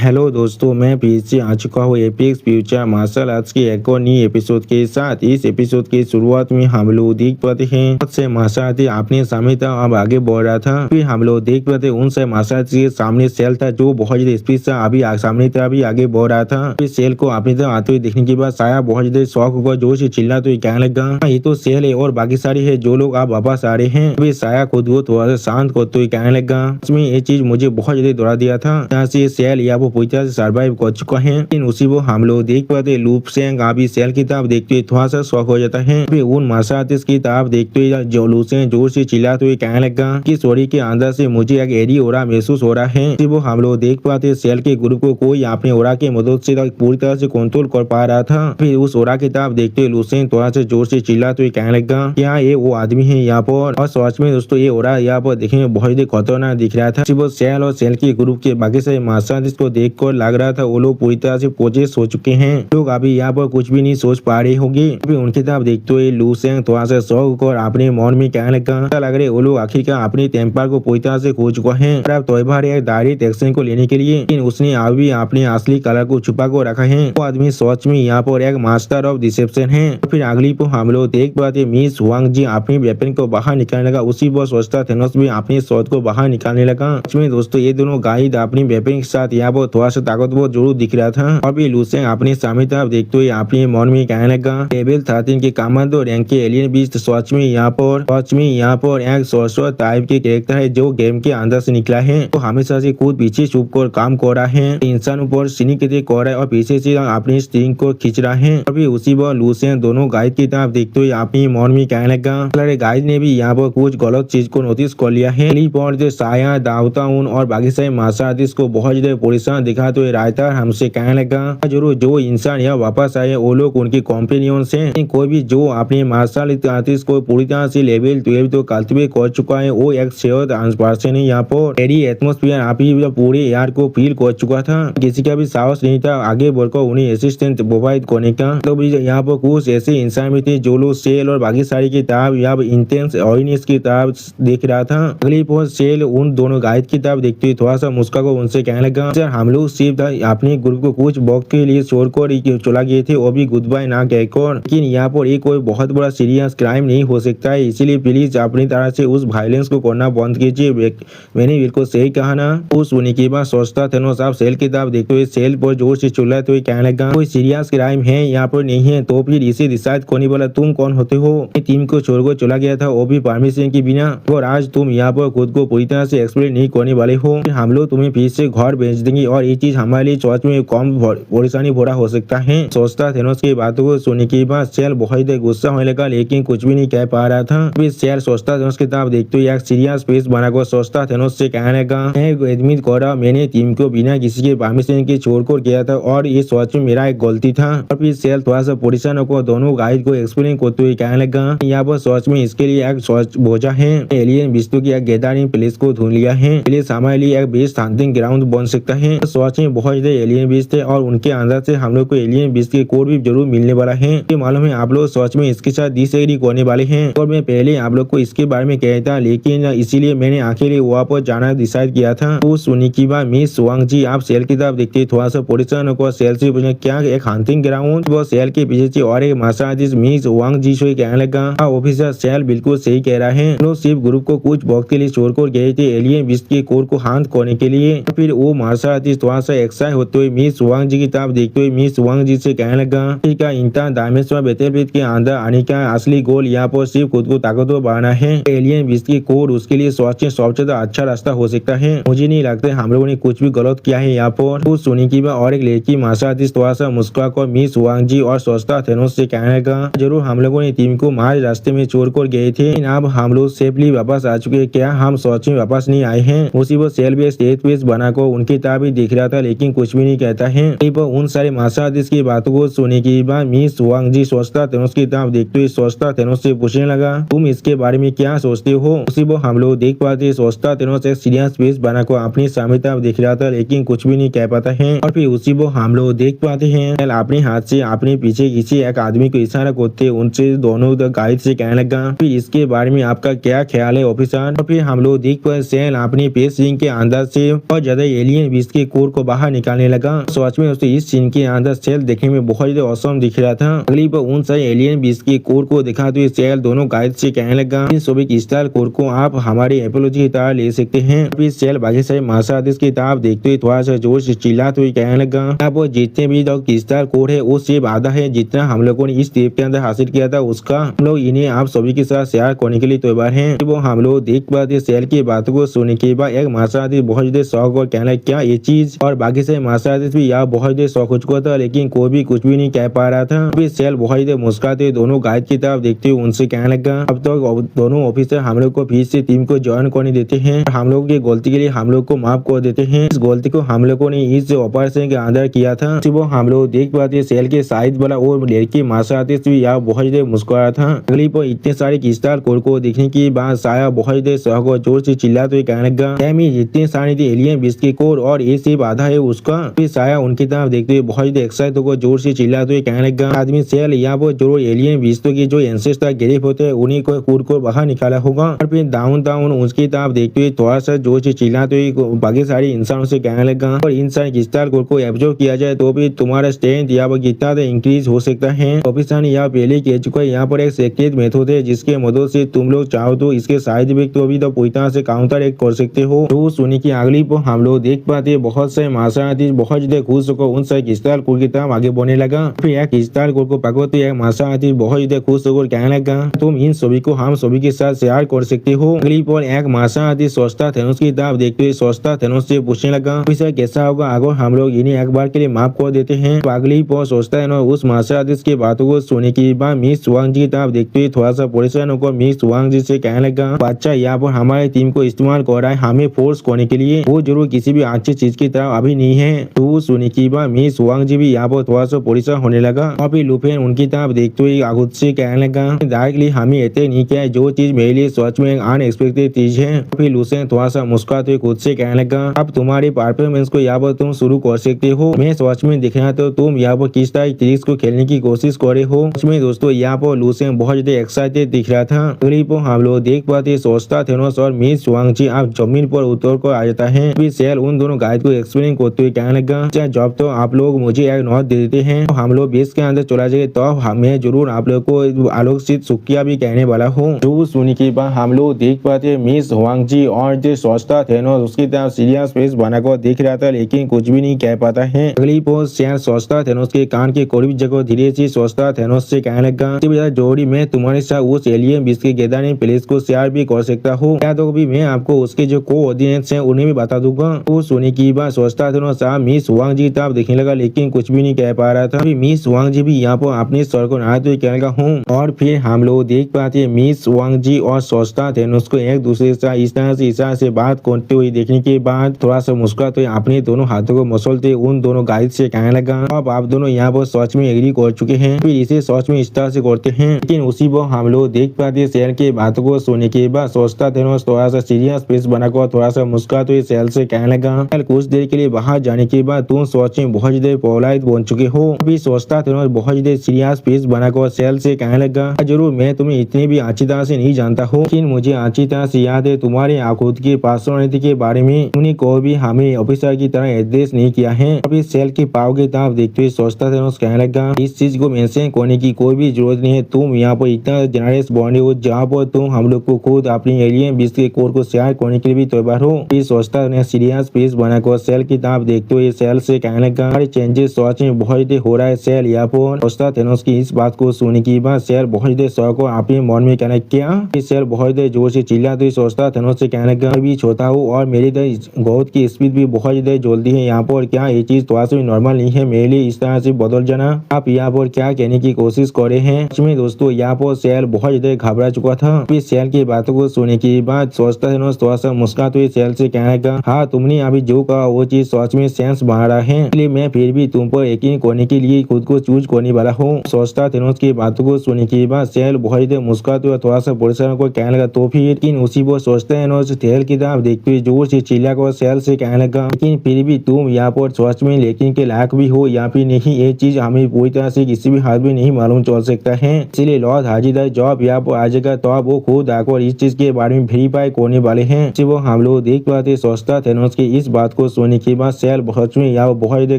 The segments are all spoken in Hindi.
हेलो दोस्तों, मैं फिर से आ चुका हूँ एपिक्स फ्यूचर मार्शल आर्ट्स के एक और नई एपिसोड के साथ। इस एपिसोड की शुरुआत में हम लोग देख पाते हैं बहुत से मार्शल आर्ट अपने सामने था, अब आगे बढ़ रहा था। फिर हम लोग देख पाते उन से मार्शल आर्ट के सामने सेल था जो बहुत ज्यादा स्पीड था, अभी सामने था, अभी आगे बढ़ रहा था। फिर सेल को अपनी तरफ आते हुए देखने के बाद साया बहुत ज्यादा शौक होगा, जोर से चिल्ला तो कहने लगा ये तो सेल है और बाकी सारे है जो लोग आप वापस आ रहे हैं। फिर साया खुद को थोड़ा सा शांत करते हुए कहने लगा इसमें ये चीज मुझे बहुत ज्यादा दौड़ा दिया था, यहाँ से सेल या वो पूरी तरह से सर्वाइव कर चुका है। लेकिन उसी वो हम लोग देख पाते लूप सेंग अभी सेल की तरफ देखते हुए थोड़ा सा शौक हो जाता है। फिर उन मार्शल आर्टिस्ट की तरफ देखते हुए जो लूसेंग जोर से चिल्लाते हुए कहने लगा कि सॉरी के अंदर से मुझे एक एडी ओरा महसूस हो रहा है। फिर वो हम लोग देख पाते सेल के ग्रुप को कोई अपने ओरा की मदद से पूरी तरह से कंट्रोल कर पा रहा था। फिर उस ओरा की तरफ देखते हुए लूसेंग थोड़ा सा जोर से चिल्लाते हुए कहने लगा क्या ये वो आदमी है यहाँ पर। और सच में दोस्तों ये ओरा यहाँ पर देखने में बहुत ही खतरनाक दिख रहा था। वो सेल और सेल के ग्रुप के बाकी सारे मार्शल आर्टिस्ट को देख कर लग रहा था वो लोग पूरी तरह से पोजेस हो चुके हैं, लोग अभी यहाँ पर कुछ भी नहीं सोच पा रहे होंगे। अभी उनकी तरफ देखते हुए लूसेंग थोड़ा सा शौक और अपने मन में कहने लगा लग रहे वो लोग आखिरकार अपने टेम्पर को पूरी तरह से खो चुका है। अब तोयबार एक डायरेक्ट एक्शन को लेने के लिए, लेकिन उसने अभी अपने असली कलर को छुपा कर रखा है। वो आदमी सच में यहाँ पर एक मास्टर ऑफ डिसेप्शन है। फिर अगली को हम लोग देख पाते मिस वांग जी अपनी वेपन को बाहर निकालने लगा, उसी पर सोचता थेनोस भी अपने शॉट को बाहर निकालने लगा। इसमें दोस्तों ये दोनों गाइड अपनी वेपन के साथ यहाँ पर थोड़ा सा ताकतवर जरूर दिख रहा था। और भी लूसेंग अपने सामने तरफ देखते हुए अपने मन में कहने लगा लेवल 13 के कमांडो रैंक के एलियन बीस्ट सच में यहाँ पर एक सोर्सर टाइप के कैरेक्टर है जो गेम के अंदर से निकला है। तो हमेशा से खुद पीछे छुप कर काम कर रहा है, इंसान ऊपर सीनी के कर रहा है और पीछे से अपनी स्ट्रिंग को खींच रहा है। और भी उसी पर लूसेंग दोनों गाइड की तरफ देखते हुए अपने मन में कहने लगा गाइड ने भी यहाँ पर कुछ गलत चीज को नोटिस कर लिया है। जो साया दावता और बाकी सारे मार्शल आर्टिस्ट को बहुत ज्यादा परेशान दिखाते हुए रायता हमसे कहने लगा जरूर जो इंसान यहाँ वापस आए वो लोग उनके कॉम्पेनियन से कोई भी जो अपने मार्शल आर्टिस्ट को पूरी तरह से लेवल 12 तो कल्टिवेट कर चुका है वो एक शेयर पर्सन है। यहाँ पर एरी एटमोस्फियर आप ही पूरे एयर को फील कर चुका था, किसी का भी साहस नहीं था आगे बढ़कर उन्हें असिस्टेंट प्रोवाइड करने का। तो यहाँ पर कुछ ऐसे इंसान भी थे जो लोग सेल और बाकी सारी की तरफ यहाँ इंटेंस ऑइनेस की तरफ देख रहा था। अगली पर सेल उन दोनों गाइड की तरफ देखते हुए थोड़ा सा मुस्का को उनसे कहने लगा सर हम लोग सिर्फ अपने ग्रुप को कुछ वक्त के लिए छोड़कर चला गए थे, वो भी गुड बाय ना कहकर। लेकिन यहाँ पर ये कोई बहुत बड़ा सीरियस क्राइम नहीं हो सकता है, इसीलिए प्लीज अपनी तरह से उस वायलेंस को करना बंद कीजिए। मैंने बिल्कुल सही कहा ना। उस सुनने के बाद सोचता थेनोस आप सेल की तरफ देखते हुए सेल पर जोर से चिल्लाते हुए कहने लगा कोई सीरियस क्राइम है यहाँ पर नहीं है तो फिर इसे डिसाइड करने वाला तुम कौन होते हो। टीम को छोड़कर चला गया था वो भी परमिशन के बिना, और आज तुम यहाँ पर खुद को पूरी तरह से एक्सप्लेन नहीं करने वाले हो। हम लोग तुम्हें फिर से घर भेज देंगे और ये चीज हमारे लिए चौथ में कम परेशानी भरा हो सकता है। सोचता थेनोस की बातों को सुनने के बाद सेल बहुत ही गुस्सा होने लगा लेकिन कुछ भी नहीं कह पा रहा था। फिर सेल सोचता थेनोस की तरफ देखते हुए एक सीरियस फेस बनाकर सोचता थेनोस से कहने लगा मैं एडमिट कर रहा मैंने टीम को बिना किसी के परमिशन के छोड़कर गया था और ये सोच में मेरा एक गलती था। और फिर सेल थोड़ा सा परेशान होकर दोनों गाइड को एक्सप्लेन करते हुए कहने लगा यहाँ पर सोच में इसके लिए एक सोच बोझा है, एलियन विस्तु की एक गैदरिंग प्लेस को ढूंढ लिया है, प्लेस हमारे लिए एक बेस्ट हंटिंग ग्राउंड बन सकता है। सोच में बहुत ज्यादा एलियन बीस्ट थे और उनके अंदर से हम लोग को एलियन बीस्ट के कोड भी जरूर मिलने वाला है। ये मालूम है आप लोग सोच में इसके साथ डिसएग्री करने वाले हैं और मैं पहले आप लोग को इसके बारे में कहता था लेकिन इसीलिए मैंने आखिर वहाँ पर जाना डिसाइड किया था। तो सुनने की बात मिस वांग जी आप सेल की तरफ देखते थोड़ा सा परेशान होकर सेल से पूछा क्या एक हंटिंग ग्राउंड। वो सेल के पीछे से और एक मार्शल आर्टिस्ट मिस वांग जी से कहने लगा ऑफिसर सेल बिल्कुल सही कह रहा है, लोग सिर्फ ग्रुप को कुछ वक्त के लिए छोड़कर गए थे एलियन बीस्ट के कोड को हाथ करने के लिए। फिर वो मार्शल आर्टिस्ट थोड़ा सा एक्साइट होते हुए मिस वांग जी की तरफ देखते हुए मिस वांग जी से कहने लगा का इंटर डायमेंशनल बैटलफील्ड के अंदर आने का असली गोल यहाँ पर सिर्फ खुद को ताकतवर बनाना है। एलियन बीस्ट की कोड उसके लिए सबसे ज्यादा अच्छा रास्ता हो सकता है। मुझे नहीं लगता हम लोगों ने कुछ भी गलत किया है यहाँ पर। कुछ सुनी की बात और एक लड़की मार्शल आर्टिस्ट थोड़ा सा मुस्कुराकर मिस वांग जी और सोचता थेनोस से कहने लगा जरूर हम लोगों ने टीम को मार्च रास्ते में छोड़कर गए थे, अब हम लोग सेफली वापस आ चुके। क्या हम सोच में वापस नहीं आए हैं। उसी वो सेल भी स्टेज पेस बनाकर उनकी तरफ भी दिख रहा था लेकिन कुछ भी नहीं कहता है। उन सारे मार्शल आर्टिस्ट की बातों को सुनने के बाद मिस वांग जी सोचता थेनोस की तरफ देखते हुए सोचता थेनोस से पूछने लगा तुम इसके बारे में क्या सोचते हो। उसी वो हम लोग देख पाते सोचता थेनोस एक सीरियस फेस बनाकर अपनी सामने तरफ दिख रहा था लेकिन कुछ भी नहीं कह पाता है। और फिर उसी वो हम लोग देख पाते हैं अपने हाथ से अपने पीछे किसी एक आदमी को इशारा करते उनसे दोनों गाइड से कहने लगा फिर इसके बारे में आपका क्या ख्याल है ऑफिसर। और फिर हम लोग देख पाते सेल अपनी पेस रिंग के अंदर से और ज्यादा एलियन बीस्ट के कोर को बाहर निकालने लगा। सच में उसे इस सीन के अंदर सेल देखने में बहुत ही औसम दिख रहा था। अगली बार उन सारे एलियन बीस्ट के कोर को देखा तो सेल दोनों गाइड से कहने लगा, इन सोबिक स्टाइल कोर को आप हमारी एपोलॉजी की तरह ले सकते हैं। फिर सेल बाकी सारे मार्शल आर्टिस्ट की तरफ देखते हुए थोड़ा सा जोर से चिल्लाते हुए कहने लगा, अब जितने भी लोग क्रिस्टल कोर है वो सिर्फ आधा है जितना हम लोगों ने इस ट्रिप के अंदर हासिल किया था उसका। हम लोग इन्हें आप सभी के साथ शेयर करने के लिए तैयार हैं। वो हम लोग देख पाते सेल की बातों को सुनने के बाद एक मार्शल आर्टिस्ट बहुत ज्यादा शौक और कहना क्या ये चीज, और बाकी सारे मार्शल आर्टिस्ट भी यहाँ बहुत ज्यादा शौक हो चुका था लेकिन कोई भी कुछ भी नहीं कह पा रहा था। फिर सेल बहुत ज्यादा मुस्कुराते दोनों गाइड की तरफ देखते हुए उनसे कहने लगा, अब तो दोनों ऑफिसर हम लोग को फिर से टीम को ज्वाइन करने देते हैं। हम लोग की गलती के लिए हम लोग को माफ कर देते हैं। इस गलती को हम लोगों ने इस ऑपरेशन के अंदर किया था। वो हम लोग देख पाते सेल के साइड वाला और लड़की मार्शल आर्टिस्ट भी यहाँ बहुत ज्यादा मुस्कुरा था। अगली पर इतने सारे क्रिस्टल कोर को देखने के बाद साया बहुत ज्यादा शौक और जोर से चिल्लाते हुए कहने लगा, जितने सारे थे एलियन बीस्ट के कोर और ये सिर्फ आधा है उसका। फिर साया उनकी तरफ देखते हुए बहुत ज्यादा एक्साइट होकर जोर से चिल्लाते हुए कहने लगा, आदमी सेल यहाँ पर जो एलियन बीस्टों की जो एंसेस्टर गिरफ्त होते हैं उन्हीं को कोर को बाहर निकाला होगा। और फिर डाउन उसकी तरफ देखते हुए थोड़ा सा जोर से चिल्लाते हुए बाकी सारे इंसानों से कहने लगा, और इन सारे क्रिस्टल कोर को एब्जॉर्ब किया जाए तो भी तुम्हारा स्ट्रेंथ यहाँ पर कितना इंक्रीज हो सकता है। ऑफिसर ने यहाँ पहले कह चुका है यहाँ पर एक सीक्रेट मेथड है जिसके मदद से तुम लोग चाहो तो इसके साइड इफेक्ट को भी तो पूरी तरह से काउंटर एक कर सकते हो। तो सुनी की अगली पर हम लोग देख पाते बहुत सारे मार्शल आर्टिस्ट बहुत ज्यादा खुश होकर उन सारे क्रिस्टल कोर की तरफ आगे बढ़ने लगा। फिर एक क्रिस्टल कोर को पकड़ते एक मार्शल आर्टिस्ट बहुत ज्यादा खुश होकर कहने लगा, तुम इन सभी को हम सभी के साथ शेयर कर सकते हो। अगली पर एक मार्शल आर्टिस्ट सोचता थेनोस की तरफ देखते हुए सोचता थेनोस से पूछने लगा, कैसा होगा अगर हम लोग इन्हें एक बार के लिए माफ कर देते हैं। अगली पर सोचता है उस मार्शल आर्टिस्ट की बातों को सुनने के बाद मिस वांग जी की तरफ देखते हुए थोड़ा सा परेशान होकर मिस वांग जी से कहने लगा, बच्चा यहाँ पर हमारी टीम को इस्तेमाल कर रहा है हमें फोर्स करने के लिए, वो जरूर किसी भी अच्छी चीज की तरफ अभी नहीं है। तो सुनने के बाद मिस वांग जी भी यहाँ पर थोड़ा सा परेशान होने लगा। और फिर लुफेन उनकी तरफ देखते हुए खुद से कहने लगा, डायरेक्टली हमें ऐसे नहीं किया जो चीज मेरे लिए सच में अनएक्सपेक्टेड चीज है। फिर लुसेन थोड़ा सा मुस्कुराते हुए खुद से कहने लगा, अब तुम्हारी परफॉर्मेंस को यहाँ पर तुम शुरू कर सकते हो। मैं सच में देखना तो तुम यहाँ पर किस तरह ट्रिक्स को खेलने की कोशिश करे हो। उसमें दोस्तों यहाँ पर लुसेन बहुत ज्यादा एक्साइटेड दिख रहा था। अगली पर हम लोग देख पाते सोचता थेनोस और मिस वांग जी आप जमीन पर उतर कर आ जाता है। फिर सेल उन दोनों गाइड को एक्सप्लेन करते हुए कहने लगा, जब तो आप लोग मुझे एक नोट दे देते हैं तो हम लोग बेस के अंदर चला जाए तो हमें जरूर आप लोग को आलोकित शुक्रिया भी कहने वाला हूँ। जो सुनने के बाद हम लोग देख पाते मिस वांग जी और जो सोचता थेनोस उसकी तरफ सीरियस फेस बनाकर देख रहा था लेकिन कुछ भी नहीं कह पाता है। अगली पोस्ट सेल सोचता थेनोस के कान के करीब जगह धीरे से सोचता थेनोस से कहने लगा, जोड़ी मैं तुम्हारे साथ उस एलियन बीस्ट के गैदरिंग प्लेस को शेयर भी कर सकता हूँ, या तो भी मैं आपको उसके जो कोऑर्डिनेट्स हैं उन्हें भी बता दूंगा। तो सुनने की बात सोचता थेनोस मिस वांग जी तरफ देखने लगा लेकिन कुछ भी नहीं कह पा रहा था। मिस वांग जी भी यहाँ पर अपने सर को नहाते हुए कहने लगा हूँ। और फिर हम लोग देख पाते मिस वांग जी और सोचता थेनोस को एक दूसरे से इस तरह से इशारे से बात करते हुए देखने के बाद थोड़ा सा मुस्कुराते हुए अपने दोनों हाथों को मसलते उन दोनों गाइड से कहने लगा, अब आप दोनों यहाँ पर सच में एग्री कर चुके हैं, फिर इसे सच में इस तरह से करते हैं। लेकिन उसी पर हम लोग देख पाते सेल के बातों को सुनने के बाद सोचता थेनोस थोड़ा सा सीरियस फेस बनाकर थोड़ा सा मुस्कुराते हुए सेल से कहने लगा, कुछ देर के लिए बाहर जाने के बाद तुम सच में बहुत ज्यादा पोलाइट बन चुके हो। अभी सोचता थेनोस बहुत ज्यादा सीरियस फेस बनाकर सेल से कहने लगा, जरूर मैं तुम्हें इतनी भी अच्छी तरह से नहीं जानता हूँ लेकिन मुझे अच्छी तरह से याद है तुम्हारे खुद की पर्सनालिटी के बारे में, उन्हें को भी हमें ऑफिसर की तरह एड्रेस नहीं किया है। अभी सेल के पाव की तरफ देखते हुए सोचता थेनोस कहने लगा, इस चीज को मेंशन करने की कोई भी जरूरत नहीं है, तुम यहाँ पर इतना जनरस बॉन्ड हो जहाँ पर तुम हम लोग को खुद अपनी एलियन बीस्ट के कोर को शेयर करने के लिए भी तैयार हो। फिर सोचता ने सीरियस फेस बनाकर सेल की तरफ देखते हुए सेल से कहने लगा, हमारे चेंजेस सोच में बहुत हो रहा है सेल। यहाँ पर सोचता थेनोस की इस बात को सुनने के बाद सेल बहुत शौक और अपने मन में कहने क्या सेल बहुत जोर से चिल्लाते सोचता थेनोस से कहने लगा, भी छोटा हूँ और मेरी ग्रोथ की स्पीड भी बहुत ज्यादा जल्दी है यहाँ पर, क्या ये चीज थोड़ा सा नॉर्मल नहीं है मेरे लिए इस तरह से बदल जाना। आप यहाँ पर क्या कहने की कोशिश करे हैं। उसमें दोस्तों यहाँ पर सेल बहुत ज्यादा घबरा चुका था। फिर सेल की बातों को सुनने के बाद सोचता थेनोस थोड़ा सा मुस्कुराते हुए सेल से कहने लगा, हाँ तुमने अभी जो कहा वो चीज सच में सेंस बना रहा है, इसलिए मैं फिर भी तुम पर यकीन करने के लिए खुद को चूज करने वाला हूँ। सोचता थेनोस की बातों को सुनने के बाद सेल बहुत मुस्कुराते हुए थोड़ा सा परेशान को कहने लगा, तो फिर लेकिन उसी पर सोचता थेनोस सेल की तरफ देखते हुए जोर से चिल्ला कर सेल से कहने लगा, लेकिन फिर भी तुम यहाँ पर सच में लेकिन के लायक भी हो या फिर नहीं, ये चीज हमें पूरी तरह से किसी भी हाथ में नहीं मालूम चल सकता है। इसलिए लॉर्ड हाजिर जॉब यहाँ पर आ जाएगा तो वो खुद आकर इस चीज के बारे में वेरीफाई करने वाले हैं। वो हम लोग देख पाते सोचता थेनोस की इस बात को सुनने के बाद शेर सच में यहाँ बहुत ही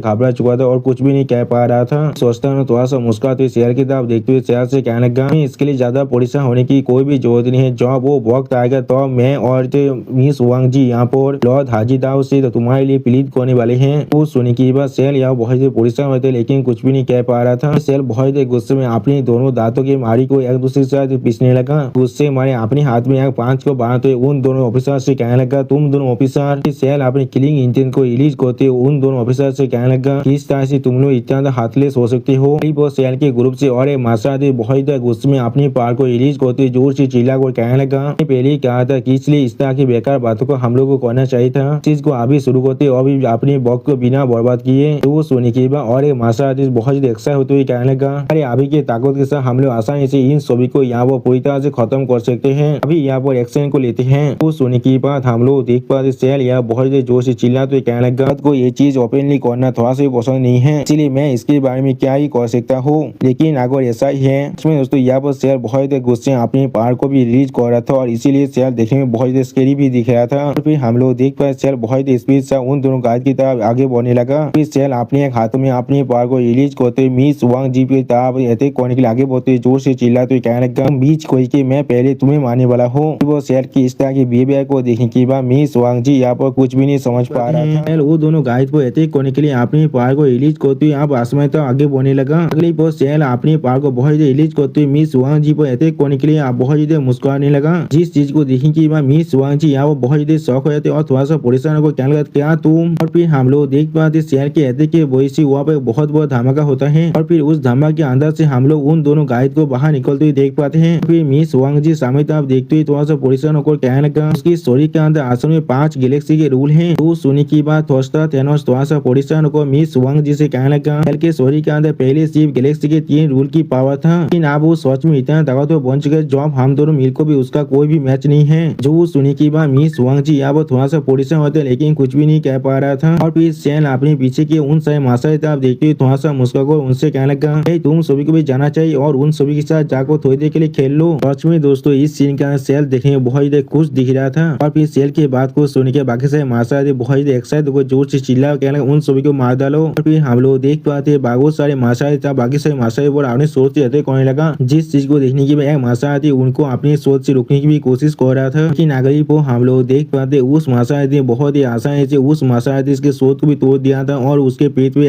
घबरा चुका था और कुछ भी नहीं कह पा रहा था। सोचता हूँ थोड़ा सा मुस्कुराते शेर की तरफ देखते हुए शेर से कहने लगा, इसके लिए ज्यादा परेशान होने की कोई भी जरूरत नहीं है। जब वो वक्त आएगा तो मैं और मिस वांग जी यहाँ पर लॉर्ड हाजीदाव से तो तुम्हारे लिए प्लीज करने वाले हैं। वो सुनने के बाद शेर यहाँ बहुत ही परेशान होते लेकिन कुछ भी नहीं कह पा रहा था। शेर बहुत ही गुस्से में अपने दोनों दांतों की मारी को एक दूसरे से पीसने लगा। गुस्से मारे अपने हाथ में एक 5 को बांधते उन दोनों ऑफिसर से कहने लगा, तुम दोनों ऑफिसर। शेर अपने किलिंग इंजन को रिलीज करते उन दोनों ऑफिसर से कहने लगा, किस तरह से तुम लोग इतना हाथलेस हो सकते हो। वो शेर के ग्रुप से और मार्शल बहुत गुस्से में अपनी पार को रिलीज करते जोर से चिल्ला कर कहने लगा, पहले ही कहा था कि इसलिए इस तरह की बेकार बातों को हम लोग को करना चाहिए था। चीज को अभी शुरू करते और भी अपने वक्त को बिना बर्बाद किए। तो वो सुनने के बाद और मार्शल बहुत एक्साइट होते हुए कहने लगा, अरे अभी के ताकत के साथ हम लोग आसानी से इन सभी को यहाँ पर पूरी तरह से खत्म कर सकते हैं। अभी यहाँ पर एक्शन को लेते हैं। वो सुनने के बाद हम लोग देख पाते शेर यहाँ बहुत जोर से चिल्लाते कहने लगा, को ये चीज ओपनली करना थोड़ा सा पसंद नहीं है, इसलिए मैं इसके बारे में क्या ही कर सकता हूँ। लेकिन अगर ऐसा ही है इसमें दोस्तों यहाँ पर शेर बहुत गुस्से अपनी पार को भी रिलीज कर रहा था और इसीलिए शेर देखने में बहुत स्केरी भी दिख रहा था। फिर हम लोग देख पाए शेर बहुत स्पीड से उन दोनों गार्ड की तरफ आगे बढ़ने लगा। फिर शेर अपने एक हाथ में अपनी पार को रिलीज करते मिस वांग जी की तरफ अटैक करने के लिए आगे बढ़ते जोर से चिल्लाते कहने लगा, बीच कोई के मैं पहले तुम्हें मारने वाला हूँ। वो शेर की इस तरह की बिहेवियर को देखने के बाद मिस वांग जी यहाँ पर कुछ भी नहीं समझ पा रहा था। वो दोनों गाइड को अटैक करने के लिए अपनी पार को रिलीज करते हुए आप आसमान तक आगे बढ़ने लगा। अगली बार शेर अपनी पार को बहुत रिलीज करते हुए मिस वांग जी पर अटैक करने के लिए आप बहुत ही मुस्कुराने लगा। जिस चीज को देखने के बाद मिस वांग जी यहाँ बहुत ही शौक हो जाते और थोड़ा सा परेशान होकर कहने लगा, क्या तुम। और फिर हम लोग देख पाते शेर के अटैक के वजह से वहाँ पे बहुत बड़ा धमाका होता है और फिर उस धमाके के अंदर से हम लोग उन दोनों गाइड को बाहर निकलते हुए देख पाते हैं। फिर मिस वांग जी सामने तरफ देखते हुए थोड़ा सा परेशान होकर कहने लगा, उसकी स्टोरी के अंदर असल में 5 गैलेक्सी के रूल हैं। तो सुनने की बात थेनोस थोड़ा सा परेशान होकर मिस वांग जी से कहने लगा, के स्टोरी के अंदर पहले सिर्फ गैलेक्सी के 3 रूल की पावर था, लेकिन अब वो सच में इतना ताकतवर बन चुके जब हम दोनों मिल को भी उसका कोई भी मैच नहीं है। जो सुनने की बात मिस वांग जी यहाँ थोड़ा सा परेशान होते लेकिन कुछ भी नहीं कह पा रहा था। और फिर शेर अपने पीछे के उन सारे मार्शल आप देखते हुए थोड़ा सा मुस्कुराकर उनसे कहने लगा, तुम सभी को भी जाना चाहिए और उन सभी के साथ जाकर थोड़ी देर के लिए खेल लो। सच में दोस्तों इस सीन का शेर देखने में बहुत ही खुश दिख रहा था। और फिर शेर की बात को सुन के बाकी सारे मार्शल बहुत ही एक्साइटेड होकर जोर से चिल्ला कहने लगा, उन सभी को मार डालो। और फिर हम लोग देख पाते बहुत सारे मार्शल था बाकी सारे मार्शल पर अपने सोच से अटैक करने लगा। जिस चीज को देखने की एक मार्शल थी उनको अपनी सोच से रोकने की भी कोशिश कर रहा था, लेकिन अगली को हम लोग देख पाते उस मार्शल ने बहुत ही आसानी से उस मार्शल के सोच को भी तोड़ दिया था और उसके पेट पे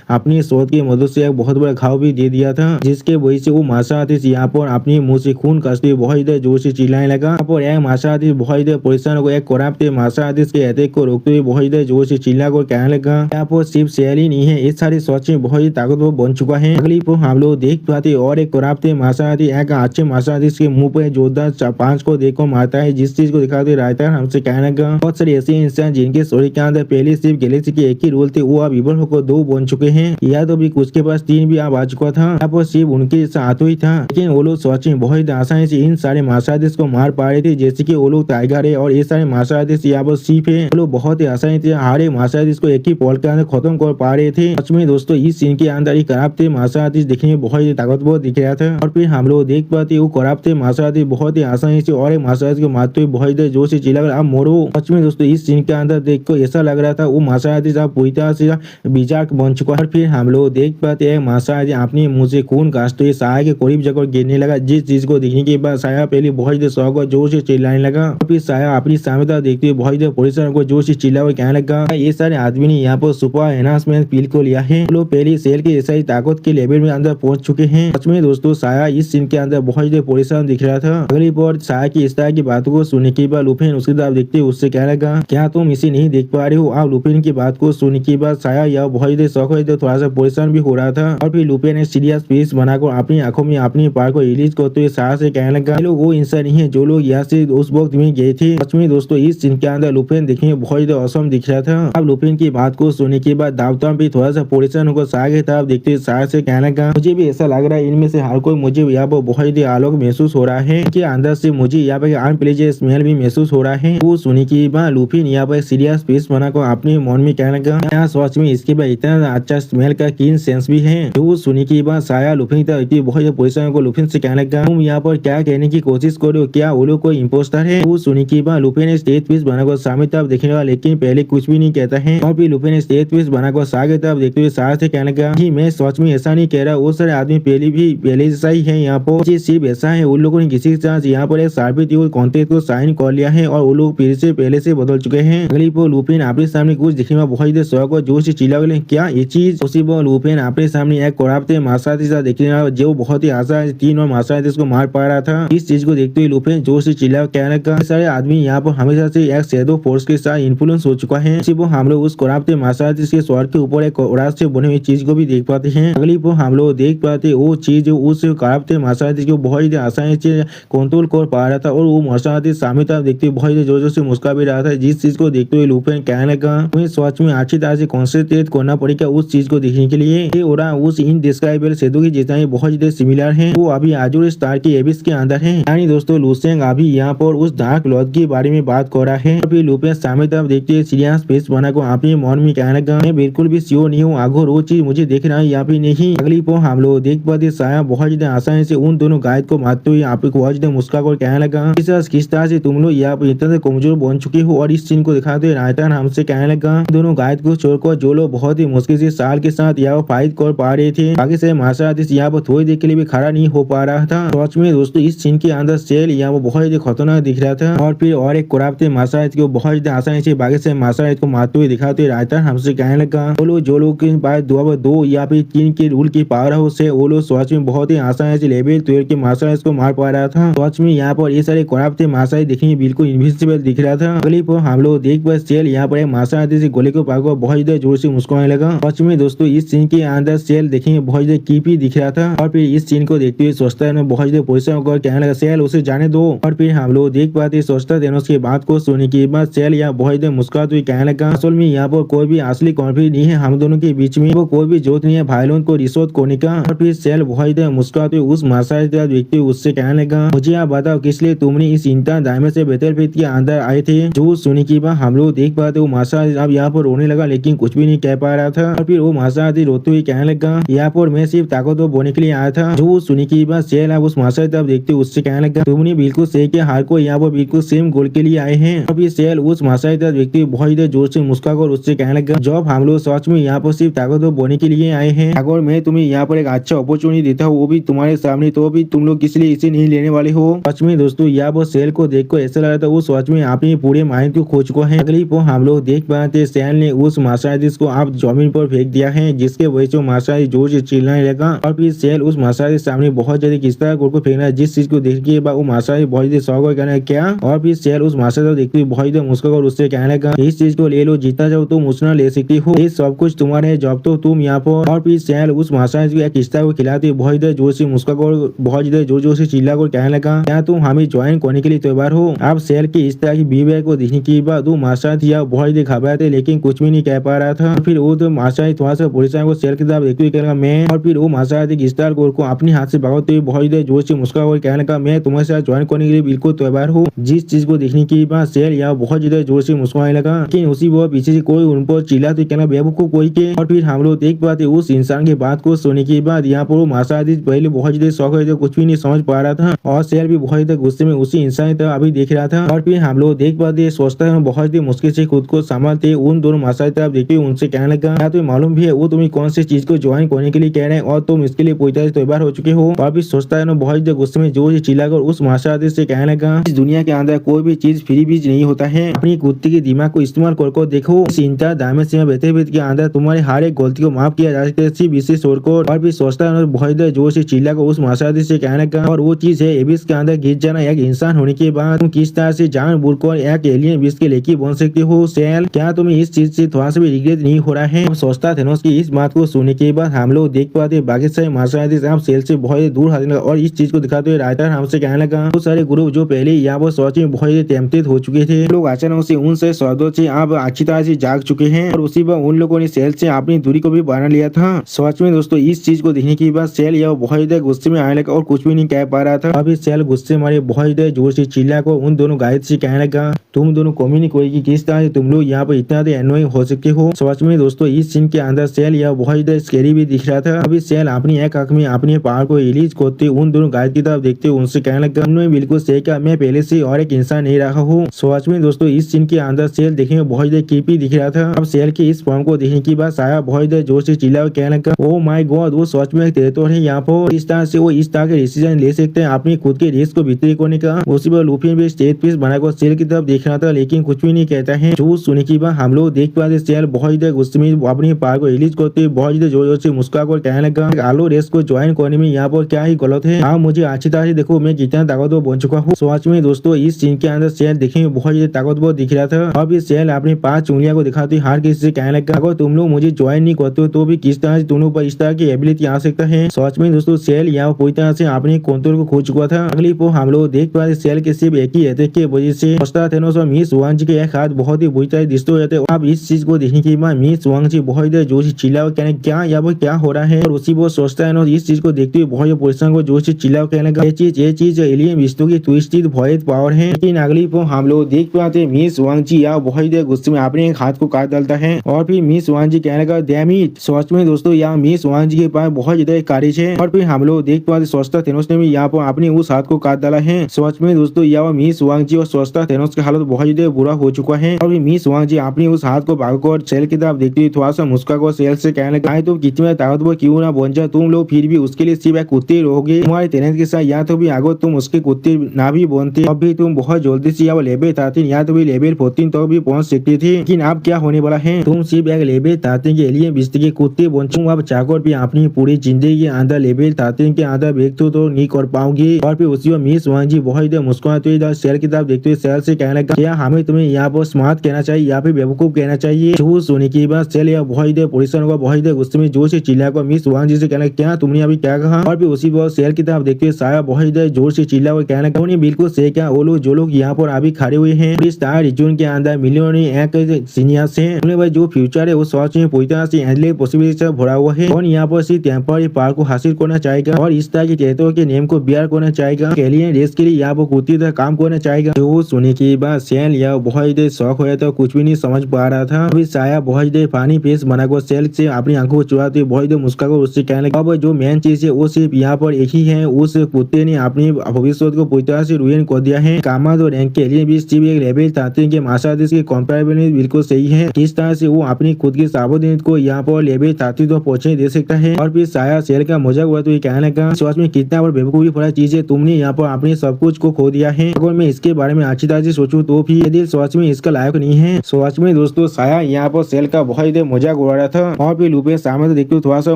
अपनी सोच की मदद से एक बहुत बड़ा घाव भी दे दिया था, जिसके वजह से वो मार्शल यहाँ पर अपनी मुंह से खून कसते हुए बहुत ही जोर से चिल्लाने लगा। और एक मार्शल बहुत ही परेशान हो गया, कराप्त मार्शल के अटैक को रोकते हुए बहुत ही जोर से चिल्ला कर कहने लगा, यहाँ पर सिर्फ शेर ही नहीं है, इस सारे सच में बहुत ही ताकतवर बन चुका है। अगली को हम लोग देख पाते और एक कराप्त मार्शल एक अच्छे मार्शल के मुंह पे जोरदार 5 को देखकर मारता है, जिस चीज को दिखाते रहता है हमसे कहने लगा, बहुत सारे ऐसे इंसान जिनके स्टोरी के अंदर पहले सिर्फ गैलेक्सी के एक ही रोल थे वो अब इवल होकर 2 बन चुके हैं, या तो भी कुछ के पास 3 भी अब आ चुका था। यहाँ पर सिर्फ उनके साथ ही था, लेकिन वो लोग सच में बहुत आसानी से इन सारे मार्शल को मार पा रहे थे, जैसे की वो लोग टाइगर है और ये सारे मार्शल यहाँ पर सीप है। वो लोग बहुत ही आसानी से हर एक मार्शल को एक ही पॉल के अंदर खत्म कर पा रहे थे। सच में दोस्तों इस सीन के अंदर ही कराप्त मार्शल देखने में बहुत ही ताकतवर दिख रहा था। और फिर हम लोग देख पाते वो कराप्त मार्शल बहुत ही आसानी से और मार्शल को मारते हुए बहुत ही जोर से चिल्ला आप मोरो। सच में दोस्तों इस सीन के अंदर देखकर ऐसा लग रहा था वो मार्शल पूरी तरह से बिजार बन चुका है। और फिर हम लोग देख पाते हैं मार्शल अपने मुंह से खून काटते हुए साया के करीब जगह गिरने लगा, जिस चीज को देखने के बाद साया पहले बहुत ही शौक और जोर से चिल्लाने लगा। और फिर साया अपनी सामने देखते हुए बहुत ही परेशान को जोर से चिल्ला कहने लगा, ये सारे आदमी ने यहाँ पर सुपर एनहांसमेंट पिल को लिया है, लोग पहले सेल के ऐसा ही ताकत के लेवल में अंदर पहुंच चुके हैं। सच में दोस्तों साया इस सीन के अंदर बहुत ही परेशान दिख रहा था। अगली बार साया की इस तरह की बातों को सुनने के बाद लुपिन उसकी तरफ देखते उससे कहने लगा, क्या तुम इसे नहीं देख पा रहे हो। आप लुपिन की बात को सुनने के बाद साया यह बहुत ही शौक है, थोड़ा सा परेशान भी हो रहा था। और फिर लुपिन ने सीरियस फेस बनाकर अपनी आंखों में अपनी पार को रिलीज करते हुए साया से कहने लगा, लोग वो इंसान नहीं है जो लोग यहाँ से उस वक्त में गए थे। सच में दोस्तों इस सीन के अंदर लुपिन देखने में बहुत ही औसम दिख रहा था। अब लुपिन की बात को सुनने के बाद दावताम भी थोड़ा सा परेशान होकर साया की तरफ देखते साया से कहने लगा, मुझे भी ऐसा लग रहा है इनमें से हर कोई मुझे यहाँ पर बहुत ही आलोक महसूस हो रहा है कि अंदर से मुझे यहाँ पर अनप्लेजेंट स्मेल भी महसूस हो रहा है। वो सुनने के बाद लुपिन यहाँ पर सीरियस फेस बनाकर अपने मन में कहने लगा, यहाँ सच में इसके बाद इतना अच्छा स्मेल का कीन सेंस भी है। वो सुनने के बाद साया लुपिन बहुत परेशान होकर लुपिन से कहने लगा, तुम यहाँ पर क्या कहने की कोशिश कर रहे हो, क्या वो लोग कोई इम्पोस्टर है। वो सुनने के बाद लुपिन ने स्टेज पीस बनाकर सामने तरफ देखने लगा, लेकिन पहले कुछ कुछ भी नहीं कहता है। और फिर लुफी ने स्टेज पे बनाकर सार की तरफ देखते हुए सार से कहने लगा कि मैं सच में ऐसा नहीं कह रहा, वो सारे आदमी पहले जैसा ही है। यहाँ पर सिर्फ ऐसा है उन लोगों ने किसी के साथ यहाँ पर एक सार्बित कॉन्ट्रैक्ट को साइन कर लिया है और वो लोग फिर से पहले से बदल चुके हैं। अगली पर लुफी ने अपने सामने कुछ दिखने में बहुत ही शौक और जोर से चिल्ला गए, क्या ये चीज? उसी पर लुफी ने अपने सामने एक कोराबते मार्शाल साथ देखने जो बहुत ही आशा तीन और मार्शाल को मार पा रहा था। इस चीज को देखते हुए लुफी जोर से चिल्ला कहने का सारे आदमी यहाँ पर हमेशा से एक शैडो फोर्स के साथ इन्फ्लुएंस हो चुका है। इसी पर हम लोग उस कोराबते मार्शाल के स्वर के ऊपर एक उड़ास से बने हुई चीज को भी देख पाते हैं। अगली पर हम लोग देख पाते वो चीज उस कोराबते मार्शाल को बहुत ही आसानी से कंट्रोल कर पा रहा था और वो मार्शाल सामने तरफ देखते हुए बहुत ही जोर से मुस्कुरा भी रहा था। जिस चीज को देखते हुए लुफी कहने लगा मुझे सच में अच्छी तरह से कॉन्सेंट्रेट करना पड़ेगा उस चीज को देखने के लिए। ये उड़ा उस इनडिस्क्राइबेबल शैडो की जितना ही बहुत ज्यादा सिमिलर है। वो अभी आजुर स्टार की एबिस के अंदर है। यानी दोस्तों लुसेंग अभी यहाँ पर उस डार्क लॉर्ड के बारे में बात कर रहा है। अभी लुफी सामने तरफ देखते हुए सीरियस फेस बना को अपने मन में कहने लगा मैं बिल्कुल भी श्योर नहीं हूँ अगर वो चीज मुझे देख रहा है या फिर नहीं। अगली पर हम लोग देख पाते साया बहुत ज्यादा आसानी से उन दोनों गायद को मारते हुए आप बहुत ज्यादा मुस्कुरा कर कहने लगा किस तरह से तुम लोग यहाँ पर इतना कमजोर बन चुके हो। और इस सीन को दिखाते हुए रायतान हमसे कहने लगा दोनों गायद को छोड़कर जो लोग बहुत ही मुश्किल से साल के साथ यहाँ फाइट कर पा रहे थे, बाकी से मार्शल आर्टिस्ट यहाँ पर थोड़ी देर के लिए भी खड़ा नहीं हो पा रहा था। सच में दोस्तों इस सीन के अंदर सेल यहाँ पर बहुत ज्यादा खतरनाक दिख रहा था। और फिर और एक कोराबते मार्शल आर्टिस्ट को बहुत ज्यादा आसानी से बाकी से मार्शल आर्टिस्ट को मारते हुए दिखाते हुए रायतान हमसे कहने लगा जो लोग के पास 2 या फिर 3 के रूल की पावर हाउस है वो लोग सच में बहुत ही आसानी से लेवल 12 के मार्शल आर्टिस्ट को मार पा रहा था। सच में यहाँ पर ये सारे कोराबते मार्शल आर्टिस्ट देखने बिल्कुल इनविजिबल दिख रहा था। अगली पर हम लोग देख पाए सेल यहाँ पर एक मार्शल आर्टिस्ट गोले को पाकर बहुत ज्यादा जोर से मुस्कुराने लगा। सच में दोस्तों इस सीन के अंदर सेल देखने में बहुत ज्यादा कीपी दिख रहा था। और फिर इस सीन को देखते हुए सोचता है बहुत ज्यादा पोजिशन होकर कहने लगा सेल उसे जाने दो। और फिर हम लोग देख पाते सोचता थेनोस की बात को सुनने के बाद सेल यहाँ बहुत ज्यादा मुस्कुराते हुए कहने लगा असल में यहाँ पर कोई भी असली कॉन्फ्लिक्ट नहीं है हम दोनों के बीच में, वो कोई भी जरूरत नहीं है वायलेंस को रिसोर्ट करने का। और फिर सेल बहुत ज्यादा मुस्कुराते हुए उस मार्शल व्यक्ति उससे कहने लगा मुझे आप बताओ किस लिए तुमने इस इंटर डायमंड से बैटलफील्ड के अंदर आए थे। जो सुनने के बाद हम लोग देख पाते वो मार्शल अब यहाँ पर रोने लगा लेकिन कुछ भी नहीं कह पा रहा था। और फिर वो मार्शल रोते हुए कहने लगा यहाँ पर मैं सिर्फ ताकतवर बनने के लिए आया था। जो सुनने के बाद सेल अब उस मार्शल तरफ देखते उससे कहने लगा तुमने बिल्कुल सही किया, हर कोई यहाँ पर बिल्कुल सेम गोल के लिए आए हैं। और फिर सेल उस मार्शल तरफ देखते बहुत ज्यादा जोर से मुस्कुरा कर उससे कहने लगा जब हम लोग सच में यहाँ पर सिर्फ ताकतवर बनने के लिए आए हैं, अगर मैं तुम्हें यहाँ पर एक अच्छा अपॉर्चुनिटी देता हूँ वो भी तुम्हारे सामने तो भी तुम लोग किस लिए इसे नहीं लेने वाले हो। सच में दोस्तों यहाँ पर सेल को देखकर ऐसा लगा था वो सच में अपने पूरे माइंड को खो चुका है। अगली पर हम लोग देख पाते सेल ने उस मार्शल को आप जमीन पर फेंक दिया है जिसके वजह से मार्शल जोर से चिल्लाने लगा। और फिर सेल उस मार्शल के सामने बहुत ज्यादा किस तरह गोल को फेंकना है जिस चीज को देख के बाद वो मार्शल बहुत ज्यादा शौक हो कहना क्या। और फिर सेल उस मार्शल को देखते बहुत ज्यादा मुस्कुरा और उससे कहने लगा इस चीज को ले लो, जीतना चाहो तुम उतना ले सकती हो, ये सब कुछ तुम्हारे है जब तो तुम यहाँ पर। और फिर सेल उस मार्शल को एक किस्ता को खिलाते बहुत ज्यादा जोर से मुस्कुरा और बहुत ज्यादा जोर से चिल्ला कर कहने लगा क्या तुम हमें ज्वाइन करने के लिए तैयार हो। आप सेल की इस तरह की बिहेवियर को देखने के बाद वो मार्शल यहाँ बहुत ज्यादा घबराए थे लेकिन कुछ भी नहीं कह पा रहा था। फिर वो तो मार्शल थोड़ा सा पुलिस को सेल की तरफ देखते हुए कहने लगा मैं। और फिर वो मार्शल गिस्तार गोल को अपने हाथ से भगाते हुए बहुत ज्यादा जोर से मुस्कुरा और कहने लगा मैं तुम्हारे साथ ज्वाइन करने के लिए बिल्कुल तैयार हूँ। जिस चीज को देखने के बाद सेल यहाँ बहुत ज्यादा जोर से मुस्कुराने लगा लेकिन उसी वो पीछे से कोई उन पर चिल्ला तो कहना बेवकूफ कोई के। और फिर हम लोग देख पाते उस इंसान की बात को सुनने के बाद यहाँ पर वो मार्शल पहले बहुत ज्यादा शौक है कुछ भी नहीं समझ पा रहा था और सेल भी बहुत ज्यादा गुस्से में उसी इंसान की तरफ अभी देख रहा था। और फिर हम लोग देख पाते सोचता है बहुत ही मुश्किल से खुद को संभालते उन दोनों मार्शल तरफ देखते उनसे कहने लगा क्या तुम्हें मालूम भी है वो तुम्हें कौन सी चीज को ज्वाइन करने के लिए कह रहे हैं और तुम इसके लिए पूरी तरह से तैयार हो चुके हो। और फिर सोचता है बहुत ज्यादा गुस्से में जोर से चिल्लाकर उस मार्शल से कहने लगा इस दुनिया के अंदर कोई भी चीज फ्री बीज नहीं होता है, अपनी कुत्ते के दिमाग को इस्तेमाल कर देखो। इस इंटर डायमंड से बैठे के अंदर तुम्हारे हर एक गलती को माफ किया जा सकता है सिर्फ इसे छोड़कर। और फिर सोचता है बहुत जोर से चिल्लाकर उस मार्शल से कहने लगा और वो चीज है एबिस के अंदर गिर जाना। एक इंसान होने के बाद तुम किस तरह से जान बुड़कर एक एलियन एबिस के लेके बन सकते हो सेल, क्या तुम्हें इस चीज से थोड़ा सा भी रिग्रेट नहीं हो रहा है। सोचता थेनोस की इस बात को सुनने के बाद हम लोग देख पाते बाकी सारे मार्शल आर्टिस्ट सेल से बहुत दूर हटने लगा और इस चीज को दिखाते हुए राइटर हमसे कहने लगा वो सारे ग्रुप जो पहले यहाँ पर सोच में बहुत टेम्पटेड हो चुके थे लोग अचानक से उन से शब्दों से अब अच्छी तरह से जाग चुके हैं और उसी पर उन लोगों ने सेल से अपनी दूरी को भी बना लिया था। सच में दोस्तों इस चीज को देखने के बाद सेल यह बहुत ज्यादा गुस्से में आने लगा और कुछ भी नहीं कह पा रहा था। अभी सेल गुस्से मारे बहुत ज्यादा जोर से चिल्ला को उन दोनों गायद से कहने लगा तुम दोनों कम्युनिकेट करेगी किस तरह से तुम लोग यहाँ पर इतना एनोइंग हो सकते हो। सच में दोस्तों इस सीन के अंदर सेल यह बहुत ज्यादा स्कैरी भी दिख रहा था। अभी सेल अपनी एक आंख में अपने पावर को रिलीज करते उन दोनों गायद की तरफ देखते उनसे कहने लगा तुमने बिल्कुल सही कहा, मैं पहले से और एक इंसान नहीं रहा हूँ। सच में दोस्तों इस सीन के अंदर सेल देखने में में बहुत ज्यादा क्रीपी दिख रहा था। अब सेल के इस फॉर्म को देखने के बाद साया बहुत ज्यादा जोर से चिल्ला और कहने लगा, ओ माय गॉड, वो सच में टेरेटोर है यहाँ पर। इस तरह से वो इस तरह के डिसीजन ले सकते हैं अपनी खुद के रिस्क को बिक्री करने का। उसी पर लूफी भी स्टेज पीस बनाकर सेल की तरफ देख रहा था, लेकिन कुछ भी नहीं कहता है। जो सुनने के बाद हम लोग देख पाते सेल बहुत ज्यादा गुस्से में अपनी पार को रिलीज करते हुए बहुत ज्यादा जोर से मुस्कुरा कर कहने लगा, आलू रेस को ज्वाइन करने में यहाँ पर क्या ही गलत है। आप मुझे अच्छी तरह से देखो मैं कितना ताकतवर बन चुका हूँ। सच में दोस्तों इस सीन के अंदर सेल देखने में बहुत ज्यादा ताकतवर दिख रहा था। अब ये सेल अपनी 5 उंगलियां को दिखाते हर किसी से कहने लगा, अगर तुम लोग मुझे ज्वाइन नहीं करते हो तो भी किस तरह से तुम लोग पर इस तरह की एबिलिटी आ सकता है। सच में दोस्तों सेल यहाँ पूरी तरह से अपने कंट्रोल को खो चुका था। अगली पो हम लोग देख पाते सेल के सिर्फ एक ही अटैक की वजह से थेनोस और मिस वांग जी के एक हाथ बहुत ही बुरी तरह डिस्ट्रॉय हो जाते हैं। अब इस चीज को देखने के बाद मिस वांग जी बहुत ही जोर से चिल्ला कहने क्या यहाँ पर क्या हो रहा है, और उसी वो सोचता है इस चीज को देखते हुए बहुत परेशान को जोर से चिल्ला कहने लगा, ये चीज एलियन विस्तों की ट्विस्टेड वॉइस पावर है। लेकिन अगली पो हम लोग देख पाते मिस वांग जी यहाँ बहुत ही गुस्से में अपने एक हाथ को काट डालता है और फिर मिस वांग जी कहने लगा, डैम इट। सच में दोस्तों यहाँ मिस वांग जी के पास बहुत ज्यादा कारिश है। और फिर हम लोग देख पाते सोचता थेनोस ने भी यहाँ पर अपने उस हाथ को काट डाला है। सच में दोस्तों यहाँ मिस वांग जी और सोचता थेनोस की हालत बहुत ज्यादा बुरा हो चुका है। और मिस वांग जी अपनी उस हाथ को भागकर सेल की तरफ देखती हुई थोड़ा सा मुस्कुरा सेल से कहने लगा, तुम कितने ताकतवर क्यों ना बन जाओ, तुम लोग फिर भी उसके लिए सिर्फ एक कुत्ते रहोगे। तुम्हारे टैलेंट के साथ यहाँ तो भी आगे तुम उसके कुत्ते ना भी बनते, अब भी तुम बहुत जल्दी से यहाँ लेवल 13 या तो भी लेवल 14 तो भी पहुंच सकती थी। लेकिन अब क्या होने वाला है, तुम सिर्फ एक लेवल 13 के एलियन बिस्तर के कुत्ते बन चुके। अब चाहकर भी अपनी पूरी जिंदगी के अंदर लेवल 13 के अंदर ब्रेक तो नहीं कर पाओगी। और फिर उसी मिस वांग जी बहुत मुस्कुराते हुए सेल की तरफ देखते हुए सेल से कहने लगा, क्या हमें तुम्हें यहाँ पर स्मार्ट कहना चाहिए या फिर बेवकूफ कहना चाहिए। जो सुनने के बाद सेल यह बहुत परेशान होगा, बहुत गुस्से में जोर से चिल्लाकर मिस वांग जी से कहना, क्या तुमने अभी क्या कहा। और फिर उसी वक्त सेल की तरफ देखते हुए साया बहुत जोर से चिल्ला और कहना, उन्हें बिल्कुल सही क्या, वो लोग जो लोग यहाँ पर अभी खड़े हुए हैं इस रीजन के अंदर मिलियन एक सीनियर्स है, उन्हें भाई जो फ्यूचर है वो सच में पूरी तरह से एंडलेस पॉसिबिलिटी से भरा हुआ है। और यहाँ पर सिर्फ टेम्पररी पावर को हासिल करना चाहेगा और इस तरह के टेरिटोरी के नेम को बियर करना चाहेगा, एलियन रेस के लिए यहाँ पर कुत्ते तरह काम करना चाहेगा। जो सुनने के बाद सेल यह बहुत शौक हो जाता, कुछ भी नहीं समझ पा रहा था। अभी साया बहुत फानी फेस बनाकर सेल से अपनी आंखों को चुराते हुए बहुत मुस्कुराकर उससे कहने लगा, अब जो मेन चीज है वो सिर्फ यहाँ पर एक ही है, उस कुत्ते ने अपनी भविष्य को पूरी तरह से रुइन कर दिया है। कामा तो रैंक के एलियन भी सिर्फ एक लेवल 13 के मार्शल के कंपैरेबल में बिल्कुल सही है। किस तरह से वो अपनी खुद की सावधानी को यहाँ पर लेवल 13 तो पहुंचने दे सकता है। और फिर साया सेल का मजाक हुआ तो ये कहने लगा, सोच में कितना बड़ा बेवकूफी भरा चीज है, तुमने यहाँ पर अपने सब कुछ को खो दिया है। अगर मैं इसके बारे में अच्छी तरह से सोचूं तो भी यदि सोच में इसका लायक नहीं है। सोच में दोस्तों साया यहाँ पर सेल का बहुत मजाक उड़ा रहा था। और फिर लूपे सामने तो देखते थोड़ा सा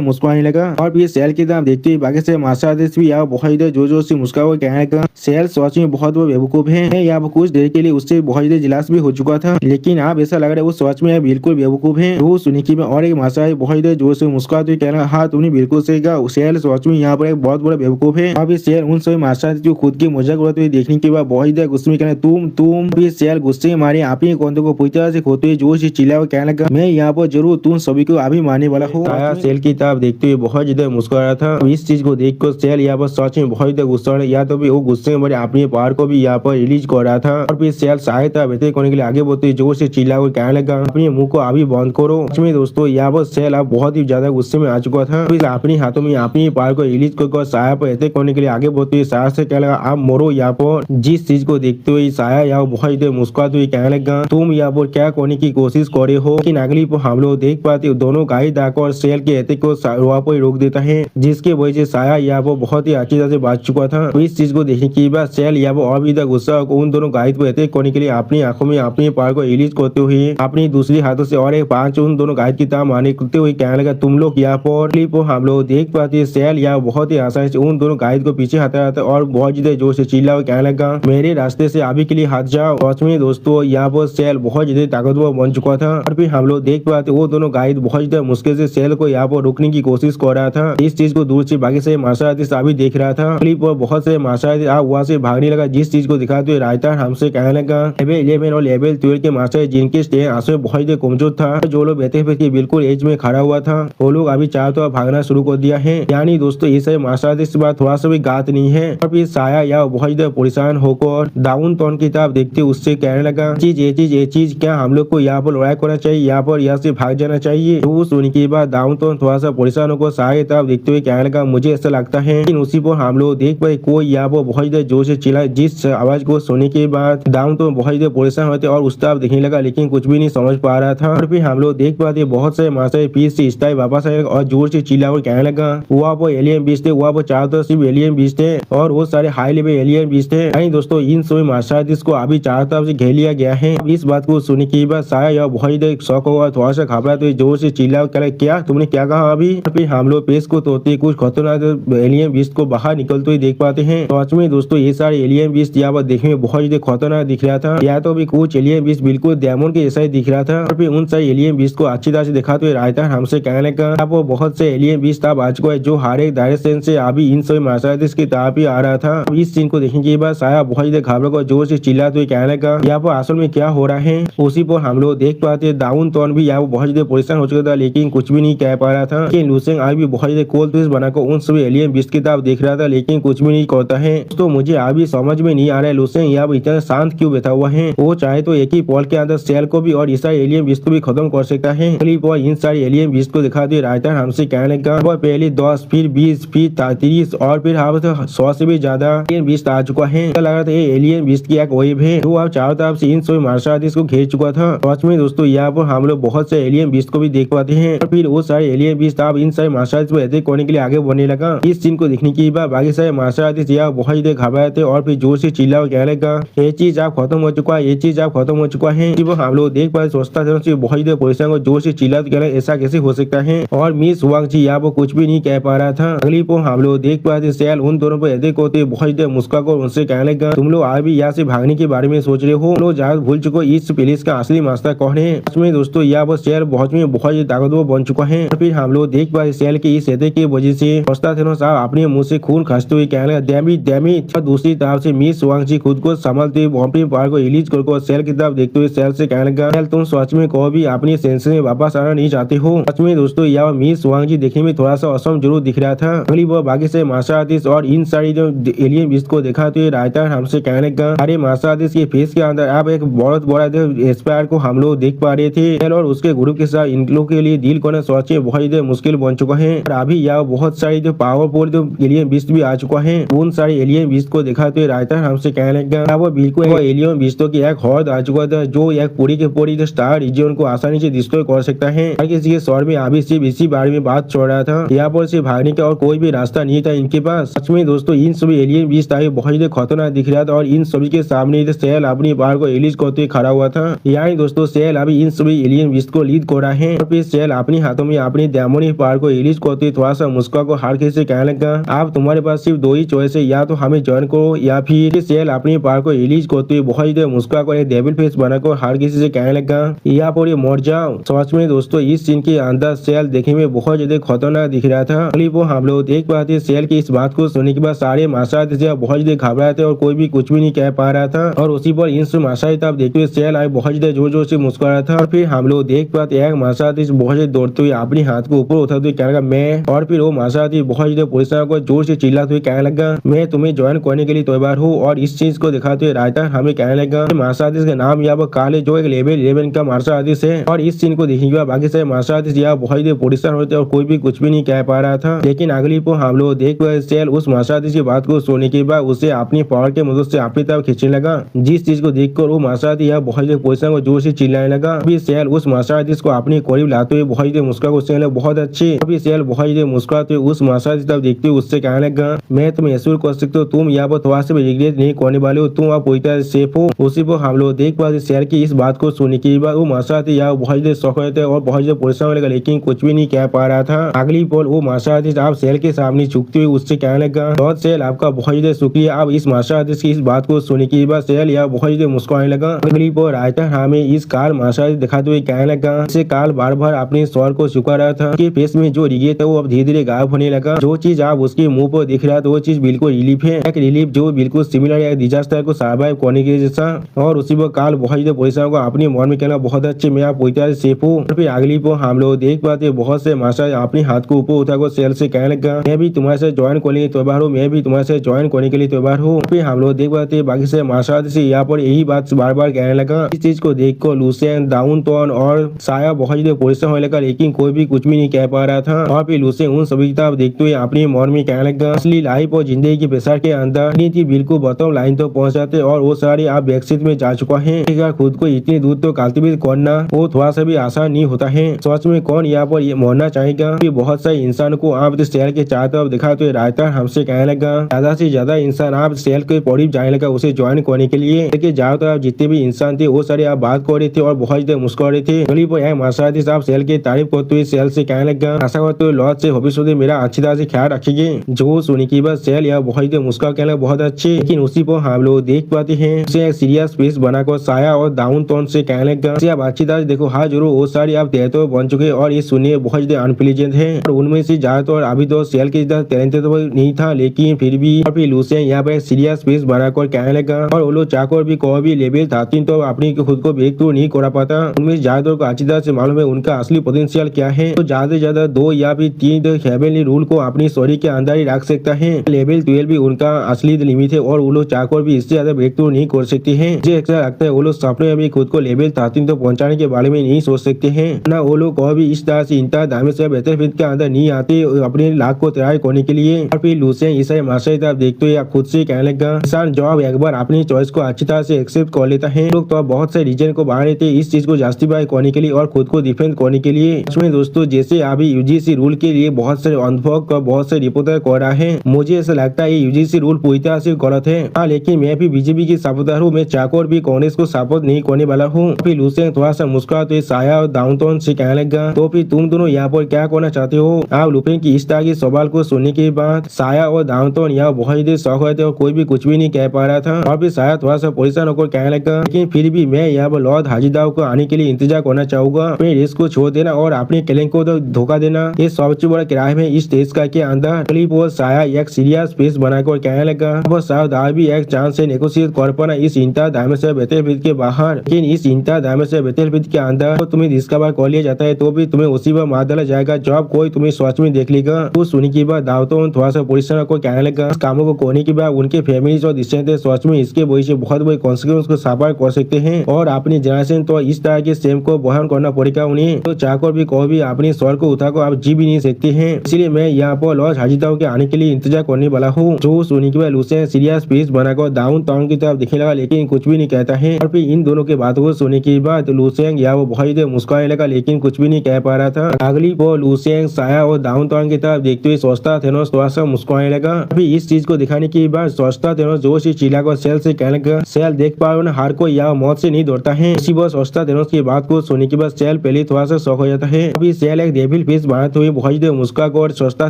मुस्कुराने लगा। और फिर सेल की तरफ देखते हुए बाकी से मार्शल भी यहाँ बहुत जोर जोर से मुस्कुरा कहने लगा, सेल सोच में बहुत बेवकूफ है। यहाँ कुछ देर के लिए उससे बहुत जिलास भी हो चुका था, लेकिन अब ऐसा लग रहा है वो सोच में बिल्कुल बेवकूफ है। वो सुनी की और एक मार्शल बहुत जोर से मुस्कुराते हुए कहना, हाँ तुमने बिल्कुल सही कहा, सेल सोच में यहाँ पर एक बहुत बड़ा बेवकूफ है। अभी सेल उन सभी मार्शल जो खुद की मजाक उड़ाते हुए देखने के बाद बहुत गुस्से में कहना, तुम भी सेल गुस्से में मारे अपने कंधों को पूरी तरह से खोते हुए जोर से चिल्ला कहने लगा, मैं यहाँ पर जरूर तुम सभी को अभी मारने वाला हूँ। सेल की तरफ देखते हुए बहुत ज्यादा मुस्कुरा रहा था। इस चीज को देखकर सेल यहाँ पर सच में बहुत गुस्सा है, या तो भी वो गुस्से में अपनी पावर को भी यहाँ पर रिलीज कर रहा था। और फिर सेल सहायता बेहतर करने के लिए आगे बढ़ते जोर से चिल्ला कर कहने लगा, अपने मुंह को अभी बंद करो। में दोस्तों यहाँ पर सेल अब बहुत ही ज्यादा गुस्से में आ चुका था। फिर अपने हाथों में अपनी पावर को रिलीज कर साया पर अटैक करने के लिए आगे बढ़ते साया से कहने लगा, आप मरो। यहाँ पर जिस चीज को देखते हुए साया यहाँ बहुत मुस्कुराते हुए कहने लगा, तुम यहाँ पर क्या करने की कोशिश करे हो। लेकिन अगली पर हम लोग देख पाते दोनों गाइड आकर सेल के अटैक को वहाँ पर रोक देता है, जिसके वजह से साया यहाँ पर बहुत ही अच्छी तरह से बच चुका था। तो इस चीज को देखने के बाद सेल यहाँ पर और भी गुस्सा उन दोनों गाइड पर अटैक करने के लिए अपनी आंखों में अपनी पावर को रिलीज करते हुए अपनी दूसरी हाथों से और एक 5 उन दोनों गाइड की तरह मारने करते हुए कहने लगा, तुम लोग यहाँ पर हम लोग देख पाते सेल यहाँ बहुत ही आसानी से उन दोनों गाइड को पीछे हटा रहा था और बहुत ज्यादा जोर से चिल्ला हुआ कहने लगा, मेरे रास्ते से अभी के लिए हट जाओ। सच में दोस्तों यहाँ पर सेल बहुत ज्यादा ताकतवर बन चुका था। और फिर हम लोग देख पाते वो दोनों गाइड बहुत ज्यादा मुश्किल से सेल को यहाँ पर रोकने की कोशिश कर रहा था। इस चीज को दूर से बाकी से मार्शल आर्टिस्ट अभी देख रहा था। क्लिप पर बहुत से मार्शल आर्टिस्ट वहाँ से भागने लगा, जिस चीज को दिखाते हुए रायता हमसे कहने लगा, लेवल 11 और लेवल 12 के मार्शल जिनके स्टेज आंसू में बहुत ज्यादा कमजोर था, जो लोग बैठे हुए बिल्कुल एज में खड़ा हुआ था, वो लोग अभी चाह तो भागना शुरू कर दिया है। यानी दोस्तों ये सब मार्शल आर्टिस्ट बात थोड़ा सा भी गात नहीं है। और फिर साया या बहुत ज्यादा परेशान होकर डाउन टाउन की तरफ देखते उससे कहने लगा, ये चीज क्या हम लोग को यहाँ पर लड़ाई करना चाहिए, यहाँ पर यहाँ से भाग जाना चाहिए। तो सुनने के बाद डाउन टाउन थोड़ा सा परेशान होकर साया की तरफ देखते हुए कहने लगा, मुझे ऐसा लगता है। लेकिन उसी पर हम लोग देख पाए कोई यहाँ पर बहुत ज्यादा जोर से चिल्ला, जिस आवाज को सुनने के बाद डाउन टाउन बहुत ज्यादा परेशान होते और उस तरफ देखने देखने लगा लेकिन कुछ भी नहीं समझ पा रहा था। और फिर हम लोग देख पाते बहुत से मास्टर पीस से स्टाइल वापस आए और जोर से चिल्ला और कहने लगा वहाँ पर एलियन बीच थे, वहाँ पर चारों तरफ सिर्फ एलियन बीच थे और वो सारे हाई लेवल एलियन बीच थे। नहीं दोस्तों, इन सभी मार्शल को अभी चारों तरफ से घेर लिया गया है। इस बात को सुनने के बाद साया यह बहुत ही शौक हुआ, थोड़ा सा घबरा तो जोर से चिल्ला क्या तुमने क्या कहा अभी। फिर हम लोग पेश को तोड़ते कुछ खतरनाक एलियन बीस्ट को बाहर निकलते हुए देख पाते हैं। सच में दोस्तों ये सारे एलियन बीस्ट यहाँ पर देखने में बहुत ही खतरनाक दिख रहा था। या तो भी कुछ एलियन बीस्ट बिल्कुल डायमंड के जैसा ही दिख रहा था। और फिर उन सारे एलियन बीस्ट को अच्छी तरह से दिखाते हुए रायता हमसे कहने लगा अब वो बहुत से एलियन बीस्ट अब आ चुका है जो हर एक डायरेक्शन से अभी इन सभी मार्शल की तरफ ही आ रहा था। इस सीन को देखने के बाद साया बहुत ही घबरा कर जोर से चिल्लाते हुए कहने लगा यहाँ पर असल में क्या हो रहा है। उसी पर हम लोग देख पाते डाउन टोन भी यहाँ बहुत ज्यादा परेशान हो चुका था लेकिन कुछ भी नहीं कह पा रहा था। लेकिन लुसेंग आज भी बहुत ज्यादा कोल पीस बनाकर उन सभी एलियन बीस्ट की तरफ देख रहा था लेकिन कुछ भी नहीं कहता है। तो मुझे अभी समझ में नहीं आ रहा है लुसेंग यहाँ इतना शांत क्यों बैठा हुआ है। वो चाहे तो एक ही पॉल के अंदर सेल को भी और इस सारे एलियन बीस्ट को भी खत्म कर सकता है। इन सारे एलियन बीस्ट को दिखाते रायता हमसे कहने लगा पहले 10 फिर 20 फिर 30 और फिर 100 से भी ज्यादा एलियन बीस्ट आ चुका है। लग रहा था ये एलियन बीस्ट की एक वेव है जो अब चारों तरफ से इन सभी मार्शल आर्टिस्ट को घेर चुका था। सच में दोस्तों यहाँ पर हम लोग बहुत से एलियन बीस्ट को भी देख पाते हैं। और फिर वो सारे एलियन बीस्ट अब इन सारे मार्शल आर्टिस्ट को अटैक करने के लिए आगे बढ़ने लगा। इस सीन को देखने के बाद बाकी सारे मार्शल आर्टिस्ट यहाँ बहुत ही घबराए थे और फिर जोर से चिल्ला और कहने लगा ये चीज आप खत्म हो चुका है, ये चीज आप खत्म हो चुका है। हम लोग देख पाए सोचता था बहुत ही परेशान को जोर से चिल्ला तो ऐसा कैसे हो सकता है। और मिस वांग जी यहाँ पर कुछ भी नहीं कह पा रहा था। अगली को हम लोग देख पाए थे सेल उन दोनों पर अटैक होते बहुत ही मुस्कुरा कर उनसे कहने लगा तुम लोग आज भी यहाँ से भागने के बारे में सोच रहे हो, लोग ज्यादा भूल चुके इस प्लेस का असली मास्टर कौन है। उसमें दोस्तों यहाँ पर सेल बहुत ही ताकतवर बन चुका है। फिर हम लोग देख पाए सेल के इस अटैक की वजह से साहब अपने मुंह से खून खांसते हुए कहने लगा डैमेज। और दूसरी तरफ से मिस वांग जी खुद को संभालते हुए अपनी पावर को रिलीज कर सेल की तरफ देखते हुए सेल से कहने लगा तुम सच में कहो भी अपनी सेंसेस में वापस आना नहीं चाहते हो। सच में दोस्तों यहाँ मिस वांग जी देखने में थोड़ा सा असम जरूर दिख रहा था। अगली वो बाकी से मार्शल आर्टिस्ट और इन सारी जो एलियन बीस्ट को देखा तो रायता हमसे कहने लगा अरे मार्शल आर्टिस्ट के फेस के अंदर आप एक बहुत बड़ा एस्पायर को हम लोग देख पा रहे थे और उसके ग्रुप के साथ इन लोग के लिए डील करना सोचे बहुत ही मुश्किल बन चुका है। और अभी यहाँ बहुत सारी जो पावरफुल जो एलियन बीस्ट भी आ चुका है। उन सारे एलियन बीस्ट को देखा तो रायता हमसे कहने लगा वो बिल्कुल एलियन बीस्टों की एक हौद आ चुका था जो एक पूरी के पूरी स्टार रीजन को आसानी से डिस्ट्रॉय कर सकता है। किसी के शहर में अभी सिर्फ इसी बारे में बात चल रहा था। यहाँ पर से भागने का और कोई भी रास्ता नहीं था इनके पास। सच में दोस्तों इन सभी एलियन बीस्ट आगे बहुत ही खतरनाक दिख रहा था और इन सभी के सामने सेल अपनी बार को रिलीज करते हुए खड़ा हुआ था। यहाँ दोस्तों सेल अभी इन सभी एलियन बीस्ट को लीड कर रहा है। और फिर सेल अपने हाथों में अपनी डायमंड पावर को रिलीज करते हुए थोड़ा सा मुस्कुरा को हार से कहने लगा आप तुम्हारे पास सिर्फ दो ही चॉइस है, या तो हमें ज्वाइन करो या फिर सेल अपनी पावर को रिलीज करते हुए बहुत ही मुस्कुरा कर डेविल फेस बनाकर हार किसी से कहने लगा यहाँ पर मर जाओ। सच में दोस्तों इस सीन के अंदर सेल देखने में बहुत ज्यादा खतरनाक दिख रहा था। वो हम लोग देख पाते सेल की इस बात को सुनने के बाद सारे मार्शल बहुत ज्यादा घबराए थे और कोई भी कुछ भी नहीं कह पा रहा था। और उसी पर इन मार्शल आप देखते हुए सेल आए बहुत ज्यादा जोर जोर से मुस्कुरा था। और फिर हम लोग देख पाते एक मार्शल बहुत ज्यादा दौड़ते हुए अपने हाथ को ऊपर उठाते हुए कहने लगा मैं। और फिर वो मार्शल बहुत ज्यादा परेशान को जोर से चिल्लाते हुए कहने लगा मैं तुम्हें ज्वाइन करने के लिए तैयार हूँ। और इस चीज को दिखाते हुए रायता हमें कहने लगा मार्शल का नाम यहाँ पर काले जो एक लेवल 11 का मार्शल आर्टिस्ट है। और इस सीन को देखने के बाद बाकी सारे मार्शल आर्टिस्ट यहाँ बहुत ही परेशान होते और कोई भी कुछ भी नहीं कह पा रहा था। लेकिन अगली को हम लोग देख पाए सेल उस मार्शल आर्टिस्ट की बात को सुनने के बाद उसे अपनी पावर के मदद से अपनी तरफ खींचने लगा। जिस चीज को देखकर वो मार्शल आर्टिस्ट यहाँ बहुत ही परेशान को जोर से चिल्लाने लगा। फिर सेल उस मार्शल आर्टिस्ट को अपने करीब लाते हुए बहुत ही मुस्कुरा को सेल बहुत अच्छे। फिर सेल बहुत ही मुस्कुराते हुए उस मार्शल आर्टिस्ट तरफ देखते हुए उससे कहने लगा मैं तुम्हें एश्योर कर सकता हूँ तुम यहाँ पर थोड़ा सा रिग्रेट नहीं करने वाले हो, तुम आप पूरी तरह सेफ हो। उसी पर हम लोग देख पाते सेल की इस बात को सुनने के बाद वो मार्शल आर्टिस्ट यहाँ बहुत ही शौक रहते और बहुत ज्यादा परेशान होने लगा लेकिन कुछ भी नहीं कह पा रहा था। अगली पल वो मार्शल आर्टिस्ट आप सेल के सामने झुकते हुए उससे कहने लगा बहुत सेल आपका बहुत ज्यादा शुक्रिया। आप इस मार्शल आर्टिस्ट की इस बात को सुनने के बाद सेल यहाँ बहुत ज्यादा मुस्कुराने लगा। अगली पल रायता हमें इस काल मार्शल आर्टिस्ट दिखाते हुए कहने लगा इसे काल बार बार अपने स्वर को झुका रहा था कि फेस में जो रिग्रेट था वो अब धीरे धीरे गायब होने लगा। जो चीज आप उसके मुंह पर दिख रहा था वो चीज बिल्कुल रिलीफ है, एक रिलीफ जो बिल्कुल सिमिलर है डिजास्टर को सर्वाइव करने के जैसा। और उसी पर काल बहुत ज्यादा परेशान को अपने मन में कहना बहुत अच्छे मैं आप पूरी तरह से सेफ हूँ। फिर अगली पर हम लोग देख पाते बहुत से मार्शल अपने हाथ को ऊपर उठाकर सेल से कहने लगा मैं भी तुम्हारे साथ ज्वाइन करने के लिए तैयार हूँ, मैं भी तुम्हारे साथ ज्वाइन करने के लिए तैयार हूँ। फिर हम लोग देख पाते बाकी से मार्शल से यहाँ पर यही बात बार बार कहने लगा। इस चीज को देख कर लुसेन डाउन टोन और साया बहुत ज्यादा परेशान होने लगा लेकिन कोई भी कुछ भी नहीं कह पा रहा था। और फिर लुसेन उन सभी किताब देखते हुए अपने मन में कहने लगा असली लाइफ और जिंदगी के प्रेशर के अंदर नीति बिल्कुल बॉटम लाइन तो पहुंचाते और वो सारे आप बैकसीट में जा चुका है। खुद खुद को इतनी दूर तो कल्टिवेट करना वो थोड़ा सा भी आसान नहीं होता है। सच में कौन यहाँ पर ये मरना चाहेगा। बहुत सारे इंसान को आप सेल के चारों तरफ दिखा तो रायता हमसे कहने लगा ज्यादा से ज्यादा इंसान आप सेल के करीब जाने लगा उसे ज्वाइन करने के लिए। लेकिन ज्यादा तरफ जितने भी इंसान थे वो सारे आप बात कर रहे थे और बहुत ज्यादा मुस्कुरा रहे थे। गली पर माशादी साहब सेल की तारीफ करते हुए सेल से कहने लगा आशा करते हुए लॉज से भविष्य मेरा अच्छी तरह से ख्याल रखेंगे। जो सुनी की बात सेल या बहुत ज्यादा मुस्कुरा कहने बहुत अच्छे। लेकिन उसी पर हम लोग देख पाते हैं उसे एक सीरियस फेस बनाकर साया और डाउन टोन से कहने लगा आप अच्छी तरह से देखो हाँ जरूर वो सारी आप तो बन चुके और ये सुनिए बहुत ज्यादा अनप्लीजेंट है। और उनमें से ज्यादातर अभी तो सेल के टैलेंटेड तो नहीं था लेकिन फिर भी लूसियन यहाँ पर सीरियस फेस बनाकर कहने लगा और वो लोग चाहकर भी कोई भी लेवल 13 तो अपनी खुद को ब्रेक थ्रू नहीं करा पाता। उनमें ज्यादातर को अच्छी तरह से मालूम है उनका असली पोटेंशियल क्या है। तो ज्यादा से ज्यादा 2 या फिर 3 हेवनली रूल को अपनी स्टोरी के अंदर ही रख सकता है। लेवल 12 भी उनका असली लिमिट है और वो लोग चाहकर भी इससे ज्यादा ब्रेक थ्रू नहीं कर सकते हैं। मुझे ऐसा लगता है वो लोग सपने में भी खुद को लेवल 13 तो पहुंचाने के बारे में नहीं सोच सकते हैं ना। वो लोग कोई भी इस तरह से इंतहा दामे से बेहतर के अंदर नहीं आते अपने लाख को तैयार करने के लिए। और फिर लूसियन इसे मास्टर तरफ देखते हुए खुद से कहने लगा इंसान जॉब एक बार अपनी चॉइस को अच्छी तरह से एक्सेप्ट कर लेता है। लोग तो बहुत से रीजन को बना लेते इस चीज को जस्टिफाई करने के लिए और खुद को डिफेंड करने के लिए। इसमें दोस्तों जैसे अभी यूजीसी रूल के लिए बहुत सारे अनुभव बहुत से रिपोर्टर कर रहा है मुझे ऐसा लगता है यूजीसी रूल पूरी तरह से गलत है। हाँ लेकिन मैं भी बीजेपी की सपोर्टर हूँ मैं चाहकर भी कांग्रेस को सपोर्ट नहीं करने वाला हूँ। फिर लूसियन थोड़ा सा मुस्कुराते साया और डाउनटाउन से कहने लगा तो फिर तुम दोनों यहाँ पर क्या करना चाहते हो। आप लुपिन की इस तरह के सवाल को सुनने के बाद साया और डाउनटाउन यहाँ बहुत देर शौक हुए थे और कोई भी कुछ भी नहीं कह पा रहा था। और फिर साया थोड़ा सा परेशान होकर कहने लगा लेकिन फिर भी मैं यहाँ पर लॉर्ड हाजीदाव को आने के लिए इंतजार करना चाहूंगा। अपने रेस को छोड़ देना और अपने क्लैन को तो धोखा देना ये सबसे बड़ा क्राइम है इस देश का के अंदर। क्लिप और साया एक सीरियस फेस बनाकर कहने लगा वो साया भी एक चांस से नेगोशिएट कर पाना इस इंतहा डायमेंशन बैटलफील्ड के बाहर। लेकिन इस इंतहा डायमेंशन बैटलफील्ड के अंदर तो तुम्हें डिस्कवर कर लिया जाता है तो भी तुम्हें उसी पर मार डाला जाएगा जब कोई तुम्हें सच में देख लेगा। तो सुनी की बात दावतों थोड़ा सा परेशान को कहने लगा कामों को करने के बाद उनके फैमिली और रिश्ते सच में इसके वजह से बहुत बड़े कॉन्सिक्वेंस को सफर कर सकते हैं और अपनी जनरेशन तो इस तरह के सेम को बहन करना पड़ेगा उन्हें। तो चाहकर भी कोई भी अपनी स्वर को उठाकर आप जी भी नहीं सकते हैं। इसलिए मैं यहाँ पर लॉर्ड हाजीदाव के आने के लिए इंतजार करने वाला हूँ। जो सुनी के बाद लूसियन सीरियस फेस बनाकर डाउन टाउन की तरफ दिखने लगा लेकिन कुछ भी नहीं कहता है। और फिर इन दोनों के बातों को सुनने के बाद लूसियन यहाँ वो बहुत देर मुस्कुराने लगा लेकिन कुछ भी नहीं कह पा रहा था। अगली वो लूसियन साया और डाउन टाउन की तरफ देखते हुए सोचता थेनोस थोड़ा सा मुस्कुराने लगा। अभी इस चीज को दिखाने के बाद सोचता थेनोस जोर से चिल्लाकर सेल से कहने लगा सेल देख पा रहे हो ना हर कोई यहाँ मौत से नहीं दौड़ता है। इसी बार सोचता थेनोस की बात को सुनने के बाद सेल पहले थोड़ा सा शौक हो जाता है। अभी सेल एक डेविल फेस बनाते हुए बहुत देर मुस्कुराकर सोचता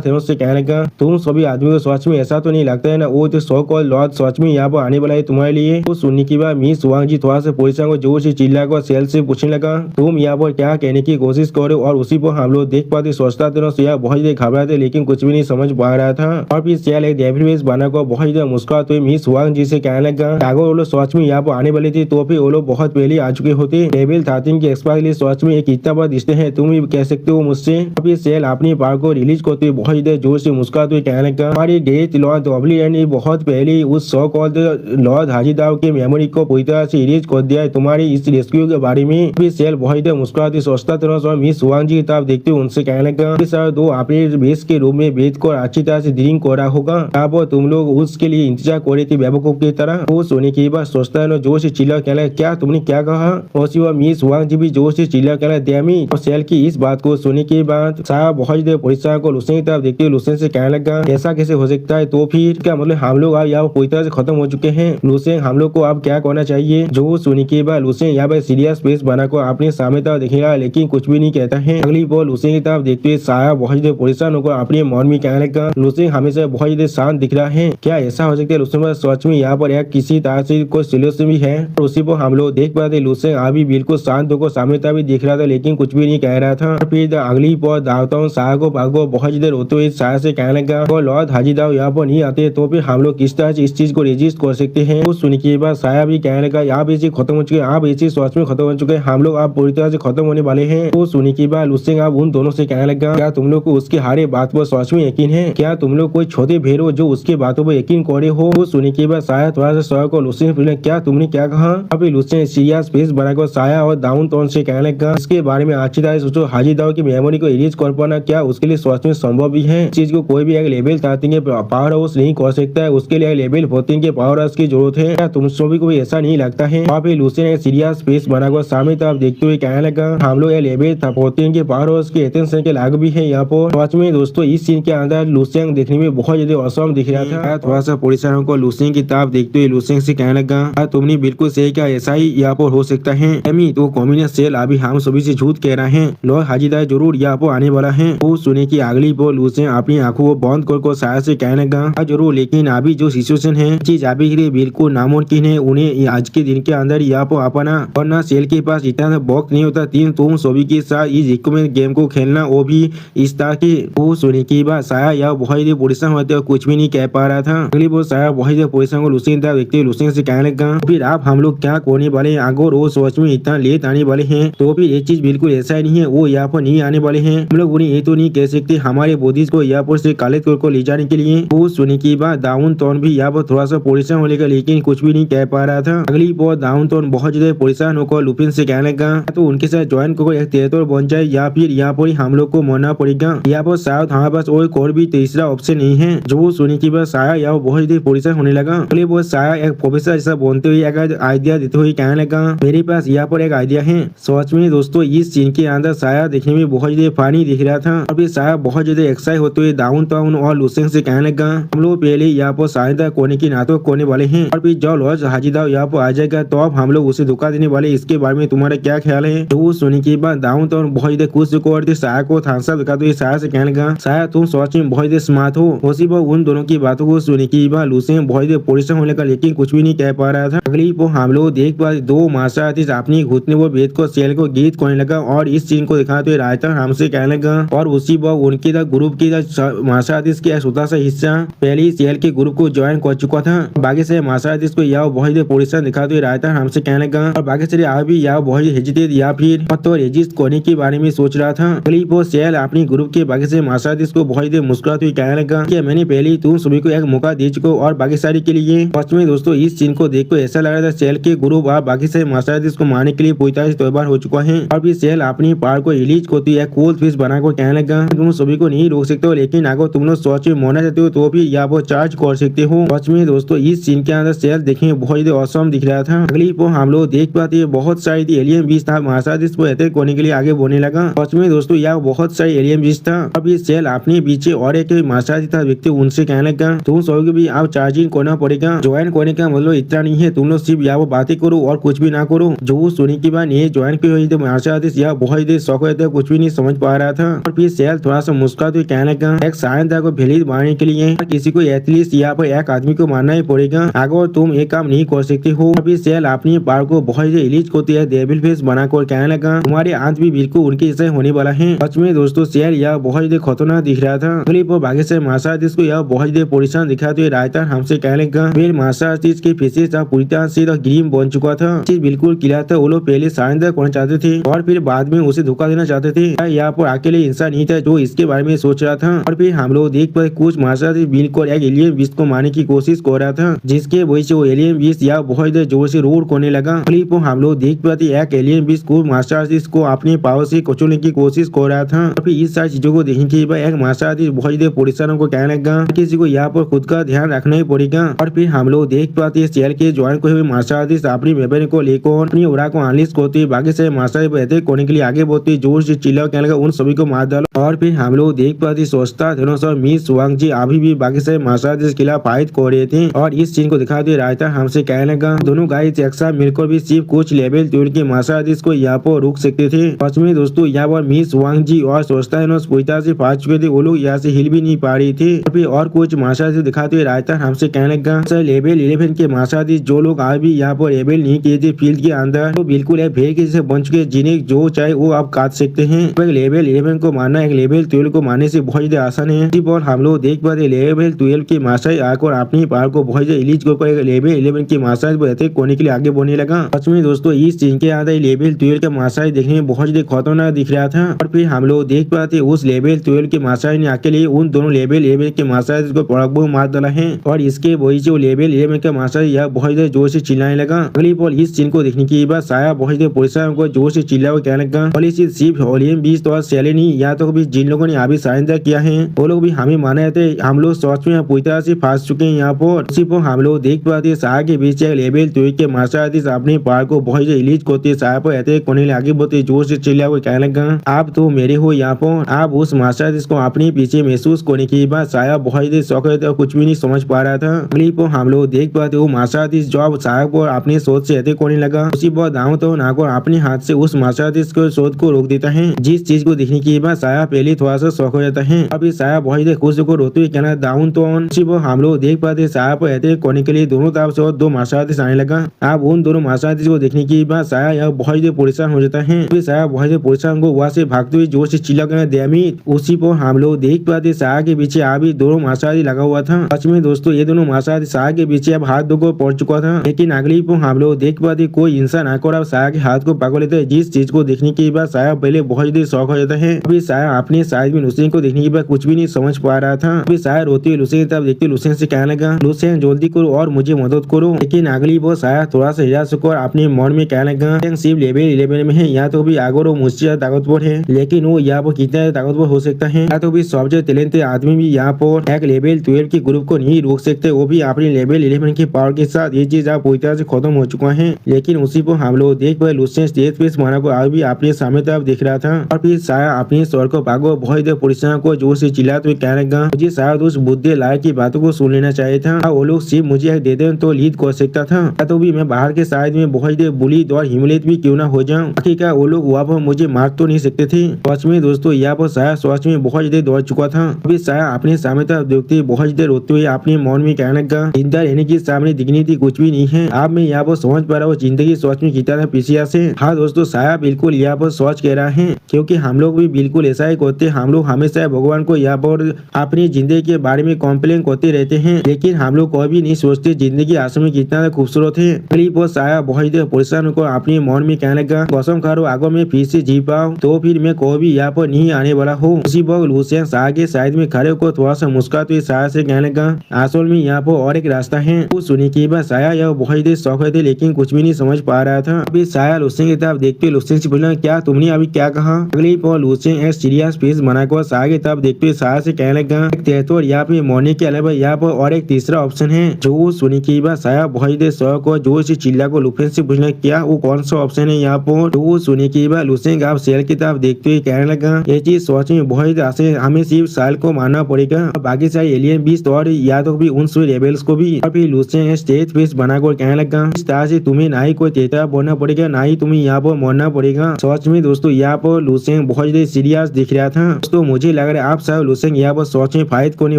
थेनोस से कहने लगा तुम सभी आदमी को सच में ऐसा तो नहीं लगता है ना वो जो शौक और लॉर्ड सच में यहाँ पर आने वाला है तुम्हारे लिए। तो सुनने के बाद मिस वांग जी थोड़ा सा परेशान को जोर से चिल्लाकर सेल से पूछने लगा तुम यहाँ पर क्या कहने की कोशिश करो। और उसी पर हम लोग देख पाते सोचता थेनोस यहाँ बहुत देर घबराते लेकिन कुछ भी नहीं समझ पा रहा था। और फिर सेल एक डेविल फेस बनाकर बहुत देर मुस्कुराते हुए मिस वांग जी से कहने लगा अगर वो लोग सच में यहाँ पर आने वाले थे तो फिर वो लोग बहुत पहले आ चुके होते। लेवल 13 के एक्सपायर लिए सच में एक इतना बड़ा रिश्ते हैं तुम ही कह सकते हो मुझसे। फिर सेल अपनी पावर को रिलीज करते हुए बहुत देर जोर से मुस्कुराते हुए कहने लगा हमारी डेथ लॉर्ड ऑब्लिवियन ने बहुत पहले उस सो कॉल्ड लॉर्ड हाजीदाव की मेमोरी को पूरी तरह से इरेज कर दिया है तुम्हारी इस रेस्क्यू के बारे में। फिर सेल बहुत देर मुस्कुराते सोचता थेनोस और मिस वांग जी की तरफ देखते हुए उनसे कहने लगा सर दो अपने बेस के रूम में बैठ कर अच्छी तरह से ड्रिंक कर रहा होगा अब तुम लोग उसके लिए इंतजार कर रहे थे बेवकूफ की तरह। वो सोने की बात सोचता है जोर से चिल्ला कहना क्या तुमने क्या कहा। और सिवा मिस वांग जी भी जोर से चिल्ला कहना डैमी। और सेल की इस बात को सुनने के बाद साहब बहुत देर परेशान को लुसेन की तरफ देखते हुए लुसेन से कहने लगा ऐसा कैसे हो सकता है तो फिर क्या मतलब हम लोग अब यहाँ पूरी तरह से खत्म हो चुके हैं लुसेन हम लोग को अब क्या करना चाहिए। जो सुनने के बाद लुसेन यहाँ पर सीरियस फेस बनाकर अपने सामने तरफ देखेगा लेकिन कुछ भी नहीं कहता है। अगली बार लुसेन की तरफ देखते हुए साया बहुत देर परेशान होकर अपने मन में कहने लगा लुसेन हमेशा बहुत देर शांत दिख रहा है क्या ऐसा हो सकता है लुसेन सच में यहाँ पर एक किसी तरह से कोई सोल्यूशन भी है। और उसी पर हम लोग देख पाते लुसेन अभी बिल्कुल शांत होकर सामने तरफ दिख रहा था लेकिन कुछ भी नहीं कह रहा था। फिर अगली बार दावताओं साया को भागो बहुत देर होते हुए साया से कहने लगा और लॉर्ड हाजीदाव यहाँ पर नहीं आते तो फिर हम लोग किस तरह से इस चीज को रेजिस्ट कर सकते हैं। उस सुनने के बाद साया भी कहने लगा आप ये खत्म हो चुके आप ये सच में खत्म हो चुके हैं हम लोग आप पूरी तरह से खत्म होने वाले हैं। तो सुनने के बाद लुसेन आप उन दोनों से कहने लगा क्या तुम लोग को उसकी हारे बात पर सच में यकीन है क्या तुम लोग कोई छोटे भेड़ हो जो उसके बातों पर यकीन करे हो। वो सुनने के बाद साया थोड़ा सा सर को लुसेन पूछने क्या तुमने क्या कहा। अभी लुसेन सीरियस फेस बनाकर साया और डाउन टाउन से कहने लगा इसके बारे में अच्छी तरह सोचो हाजीदाव की मेमोरी को इरेज कर पाना क्या उसके लिए सच में संभव भी है। चीज को कोई भी एक लेवल 13 के पावर हाउस नहीं कर सकता है उसके लिए लेवल 14 के पावर हाउस की जरूरत है। क्या तुम सभी को भी ऐसा नहीं लगता है। अभी लुसियन एक सीरियस फेस बनाकर सामने तरफ देखते हुए कहने लगा हम लोग लेबल 14 के पार और उसके अटेंशन के लाग भी है यहाँ पर। सच में दोस्तों इस सीन के अंदर लुसियन देखने में बहुत ज्यादा औसम दिख रहा था। थोड़ा सा पुलिस वालों को लुसियन की तरफ देखते हुए लुसियन से कहने लगा तुमने बिल्कुल सही कहा, ऐसा ही यहाँ पर हो सकता है। एमी तो कम्युनिस्ट सेल अभी हम सभी से झूठ कह रहे हैं, लॉ हाजीदार जरूर यहाँ पर आने वाला है। वो सुने की अगली पर लुसियन अपनी आंखों को बंद कर शायद से कहने लगा जरूर, लेकिन अभी जो सिचुएशन है चीज अभी के लिए बिल्कुल नामुमकिन है। उन्हें आज के दिन के अंदर यहाँ पर अपना वरना सेल के पास इतना वक्त नहीं होता तीन तुम सभी के साथ इस रिकमेंड गेम को खेलना, वो भी इस तरह की। वो सुने की बात साया यह बहुत ही पोजिशन होते और कुछ भी नहीं कह पा रहा था। अगली वो साया बहुत ही पोजिशन को लुसियन था देखते लुसियन से कहने लगा फिर आप हम लोग क्या करने वाले हैं, अगर वो सोच में इतना लेट आने वाले हैं तो फिर एक चीज बिल्कुल ऐसा ही नहीं है, वो यहाँ पर नहीं आने वाले हैं। हम लोग उन्हें ये तो नहीं कह सकते हमारे बुद्धिस्ट को यहाँ पर से कलेक्ट को ले जाने के लिए। वो सुने की बात डाउन टाउन भी यहाँ पर थोड़ा सा पोजिशन हो लेगा लेकिन कुछ भी नहीं कह पा रहा था। अगली बार डाउन टाउन बहुत ज्यादा परेशान होकर लुपिन से कहने लगा तो उनके साथ ज्वाइन को एक तेतुर बन जाए या फिर यहाँ पर हम लोग को मरना पड़ेगा। यहाँ पर शायद हमारे पास और भी तीसरा ऑप्शन नहीं है। जो सुने की बात साया यहाँ बहुत ज्यादा परेशान होने लगा। अगली बार साया एक प्रोफेसर जैसा बोलते हुए एक आइडिया देते हुए कहने लगा मेरे पास यहाँ पर एक आइडिया है। सच में दोस्तों इस सीन के अंदर साया देखने में बहुत ज्यादा फनी दिख रहा था और फिर साया बहुत ज्यादा एक्साइट होते हुए डाउन टाउन और लुसियन से कहने लगा हम लोग पहले यहाँ पर सहायता करने की नाटक करने वाले हैं और फिर जब लॉज हाजीदार यहाँ पर आ जाएगा तो अब हम लोग उसे धोखा देने वाले, इसके बारे में तुम्हारा क्या ख्याल है। तो सुनने के बाद डाउन टाउन बहुत ज्यादा खुश होकर साया को थांसा दिखा तो साया से कहने लगा साया तुम सच में बहुत ज्यादा स्मार्ट हो। उसी पर उन दोनों की बातों को सुनने के बाद लुसियन बहुत ज्यादा परेशान होने का लेकिन कुछ भी नहीं कह पा रहा था। अगली वो हम लोग देख पा दो मार्शल आर्टिस्ट अपनी घुटने वो वेद को सेल को गीत करने लगा और इस सीन को दिखाते हुए रायता हमसे कहने लगा और उसी पर उनके ग्रुप की मार्शल आर्टिस्ट के छोटा सा हिस्सा पहले ही सेल के ग्रुप को ज्वाइन कर चुका था। बाकी से मार्शल आर्टिस्ट को यह बहुत ज्यादा परेशान दिखाते हुए रायता हमसे कहने लगा और बाकी से अभी यह बहुत हेजिटेट या फिर तो रेजिस्ट करने के बारे में सोच रहा था। अगली वो सेल अपनी ग्रुप के बाकी से मार्शल आर्टिस्ट को बहुत ज्यादा मुस्कुराते हुए कहने लगा कि मैंने पहले ही तुम सभी को एक मौका दे चुका और बाकी सारी के लिए। सच में दोस्तों इस सीन को देखकर ऐसा लग रहा था सेल के ग्रुप और बाकी से मार्शल आर्टिस्ट को मारने के लिए पूरी तैयार हो चुका है और फिर सेल अपनी पावर को रिलीज करती है कोल्ड फिश बनाकर कहने लगा तुम सभी को नहीं रोक सकते हो, लेकिन अगर तुम लोग सोच में मरना चाहते हो तो भी यहाँ पर चार्ज कर सकते हो। सच में दोस्तों इस सीन के अंदर सेल देखने में बहुत ज्यादा औसम दिख रहा था। अगली वो हम लोग देख पाते हैं बहुत सारी एलियन बीच था मार्शल आर्टिस्ट को अटैक करने के लिए आगे बढ़ने लगा। सच में दोस्तों यहाँ बहुत सारी एलियन बीच था। अब ये सेल अपने पीछे और एक मार्शल आर्टिस्ट था व्यक्ति उनसे कहने लगा तुम सभी को भी अब चार्जिंग करना पड़ेगा, ज्वाइन करने का मतलब इतना नहीं है, तुम लोग सिर्फ यहाँ बातें करो और कुछ भी ना करो। जो सुनी की बात ये ज्वाइन की हुई तो मार्शल आर्टिस्ट यहाँ बहुत ही शौक रहते कुछ भी नहीं समझ पा रहा था और फिर सेल थोड़ा सा मुस्कुराते हुए कहने लगा एक साइंसदान को भेलित मारने के लिए किसी को एटलीस्ट यहाँ पर एक आदमी को मारना ही पड़ेगा, अगर तुम एक काम नहीं कर सकते हो। अभी सेल अपनी पावर को बहुत ही रिलीज करती है डेविल फेस बनाकर कहने लगा तुम्हारे अंत भी बिल्कुल उनके जैसे होने वाला है। सच में दोस्तों सेल यह बहुत ही खतरनाक दिख रहा था। अगली पर बाकी से मार्शल आर्टिस्ट को यह बहुत ही परेशान दिखाते हुए रायता हमसे कहने लगा फिर मार्शल आर्टिस्ट के फेसेस पूरी तरह से ग्रीन बन चुका था, चीज बिल्कुल क्लियर था। वो लोग पहले साइंसदान करना चाहते थे और फिर बाद में उसे धोखा देना चाहते थे। यहाँ पर अकेले इंसान नहीं था जो इसके बारे में सोच रहा था और फिर हम लोग देख पाए कुछ मार्शल आर्टिस्ट बिल्कुल एक एलियन बीस्ट को मारने की कोशिश कर रहा था, जिसके वजह से वो एलियन बीस्ट यहाँ बहुत जोर से रोड करने लगा। अगली पर हम लोग देख पाते एक एलियन बीस्ट को मार्शल आर्टिस्ट को अपने पावर से कुचलने की कोशिश कर रहा था और फिर इस सारी चीजों को देखने के बाद एक मार्शल आर्टिस्ट बहुत परेशान को कहने लगा किसी को यहाँ पर खुद का ध्यान रखना ही पड़ेगा। और फिर हम लोग देख पाते सेल के ज्वाइन को हुए मार्शल आर्टिस्ट अपनी वेपन को लेकर अपनी उड़ा को अनलिस्ट करते बाकी से मार्शल अटैक करने के लिए आगे बढ़ते जोर से चिल्ला कहने लगा उन सभी को मार डालो। और फिर हम लोग देख पाते सोचता धनुष और मिस वांग जी अभी भी बाकी से मार्शल आर्टिस्ट के खिलाफ फाइट कर रहे थे और इस सीन को दिखाते रायता हमसे कहने लगा दोनों गाइस एक साथ मिलकर भी सिर्फ कुछ लेवल 12 के मार्शल आर्टिस्ट को यहाँ पर रोक सकते थे। सच में दोस्तों यहाँ पर मिस वांग जी और सोचता धनुष पूरी तरह से फाट चुके थे, वो लोग यहाँ से हिल भी नहीं पा रही थी। और फिर और कुछ मार्शल आर्टिस्ट दिखाते हुए रायता हमसे कहने लगा सर लेवल 11 के मार्शल आर्टिस्ट जो लोग आज भी यहाँ पर लेवल नहीं किए थे फील्ड के अंदर तो बिल्कुल एक भेड़ के जैसे बन चुके जिन्हें जो चाहे वो आप काट सकते हैं। लेवल 11 को मारना एक लेवल 12 को मारने से बहुत ज्यादा आसान है और हम लोग देख पाते लेवल 12 के मार्शल आकर अपनी पावर को बहुत ज्यादा रिलीज कर लेवल 11 के मार्शल अटैक करने के लिए आगे बढ़ने लगा। सच में दोस्तों इस सीन के अंदर लेवल 12 का मार्शल देखने में बहुत ज्यादा खतरनाक दिख रहा था और फिर हम लोग देख पाते उस लेवल 12 के मार्शल ने अकेले उन दोनों लेवल 11 के मार्शल को पड़क मार डाला है और इसके वजह से वो लेवल 11 का मार्शल यह बहुत ज्यादा जोर से चिल्लाने लगा। अगली बार इस सीन को देखने के बाद साया बहुत ज्यादा परेशान को जोर से चिल्ला कहने लगा सिर्फ होलियन बीस तो सेलेनी या तो भी जिन लोगों ने अभी साइंसदान किया है वो लोग भी हमें माने जाते हम लोग सोच में पूरी तरह से फंस चुके हैं यहाँ पर। उसी पर हम लोग देख पाते साया के बीच लेवल 2 के मार्शल आतिश अपने पार को बहुत रिलीज करते साया पर अटैक करने लगे। आगे बढ़ते जोर से चिल्ला को कहने लगा, आप तो मेरे हो यहाँ पर। आप उस मार्शल आर्टिस्ट को अपने पीछे महसूस करने के बाद साया बहुत ही शौक और कुछ भी नहीं समझ पा रहा था। अगली पर हम लोग देख पाते वो मार्शल आर्टिस्ट जब साया पर अपने शोध से अटैक करने लगा, उसी पर दाऊं तो नाकर अपने हाथ से उस मार्शल आर्टिस्ट को शोध को रोक देता है। जिस चीज को देखने के बाद साया पहले थोड़ा सा शौक हो जाता है। अभी साया बहुत ही खुश को रोते हुए कहना दाऊं तो उसी पर हम लोग देख पाते साया पर अटैक करने के लिए दोनों तरफ से और दो मार्शल आर्टिस्ट आने लगा। अब उन दोनों मार्शल आर्टिस्ट को देखने के बाद साया यह बहुत ही परेशान हो जाता है। फिर साया बहुत ही परेशान को वहाँ से भागते हुए जोर से चिल्ला कर दैमित। उसी पर हम लोग देख पाते साया के पीछे अभी दोनों मार्शल आर्टिस्ट लगा हुआ था। सच में दोस्तों ये दोनों मार्शल आर्टिस्ट साया के पीछे अब हाथ धो पड़ चुका था। लेकिन अगली पर हम लोग देख पाते कोई इंसान आकर अब साया के हाथ को पकड़ लेता है। जिस चीज को देखने के बाद साया पहले बहुत ही शौक हो जाता है। अभी साया अपने साइड में लुसेन को देखने के बाद कुछ भी नहीं समझ पा रहा था। अभी साया रोती हुई लुसेन तब देखते लुसेन से कहने लगा, लुसेन जल्दी करो और मुझे मदद करो। लेकिन अगली बार साया थोड़ा सा हिला सको अपने मन में कहने लगा, सिर्फ लेवल 11 में है, या तो भी आगर वो मुझसे ज्यादा ताकतवर है, लेकिन वो यहाँ पर कितना ताकतवर हो सकता है। या तो भी सबसे टैलेंटेड आदमी भी यहाँ पर एक लेवल 12 के ग्रुप को नहीं रोक सकते, वो भी अपने लेवल 11 की पावर के साथ। ये चीज आप पूरी तरह से खत्म हो चुका है। लेकिन उसी पर हम लोग देख पाए लुसेन स्टेज पे मारा को आज भी अपने सामने तरफ देख रहा था। और फिर साया अपने स्वर को भागो बहुत परेशान को जोर से चिल्लाते हुए कहने लगा, मुझे शायद उस बुद्धे लायक की बातों को सुन लेना चाहिए था। वो लोग सिर्फ मुझे दे दे तो लीड कर सकता था, या तो भी मैं बाहर के साइड में बहुत बुलिद और हिमलित भी क्यों ना हो जाऊं। आखिरकार वो लोग वहाँ पर मुझे मार तो नहीं सकते थे। सच में दोस्तों यहाँ पर साया सच में बहुत देर दौड़ चुका था। अभी साया अपने सामने तरफ देखते बहुत देर रोते हुए अपने मन में कहने लगा, जिंदा रहने के सामने डिग्निटी कुछ भी नहीं है। अब मैं यहाँ पर समझ पा रहा हूँ जिंदगी सच में कितना था पीछे से। हाँ दोस्तों साया बिल्कुल यहाँ पर सोच कह रहा है, क्योंकि हम लोग भी बिल्कुल ऐसा ही करते। हम लोग हमेशा भगवान को यहाँ पर अपनी जिंदगी के बारे में कॉम्प्लेन करते रहते हैं, लेकिन हम लोग कोई भी नहीं सोचते जिंदगी आसमान में कितना खूबसूरत है। अगली पर साया बहुत परेशान होकर अपने मन में कहने लगा, कसम खा रो अगर मैं फिर से जी पाऊँ तो फिर मैं कोई भी यहाँ पर नहीं आने वाला हूँ। उसी वक्त लुसेन साया के साइड में खड़े होकर थोड़ा सा मुस्कुराते हुए साया से कहने लगा, असल में यहाँ पर और एक रास्ता है। वो सुनने के बाद साया यह बहुत देर शौक थे, लेकिन कुछ भी नहीं समझ पा रहा था। अभी साया लुसेन की तरफ देखते लुसेन से बोला, क्या तुमने अभी क्या कहा। अगली पर लुसेन एक सीरियस फेस बनाकर साया की तरफ देखते साया से कहने लगा, तेतुर यहाँ पे मरने के अलावा यहाँ पर और एक तीसरा ऑप्शन है। जो सुनने के बाद साया बहुत देर शौक और जोर से चिल्ला को लुसेन से पूछना, क्या वो कौन सा ऑप्शन है यहाँ पर। तो सुनने के बाद लुसेन आप सेल की तरफ देखते हुए कहने लगा, ये चीज सोच में बहुत आसान, हमें सिर्फ साल को मारना पड़ेगा, बाकी सारे एलियन बीस्ट और या तो भी उन रेबेल्स को भी। और फिर लुसेन स्टेज फेस बनाकर कहने लगा, इस तरह से तुम्हें ना ही कोई तेतरा बनना पड़ेगा, ना ही तुम्हें यहाँ पर मरना पड़ेगा। सच में दोस्तों यहाँ पर लुसेन बहुत सीरियस दिख रहा था। दोस्तों मुझे लग रहा है आप शायद लुसेन यहाँ पर सच में फाइट करने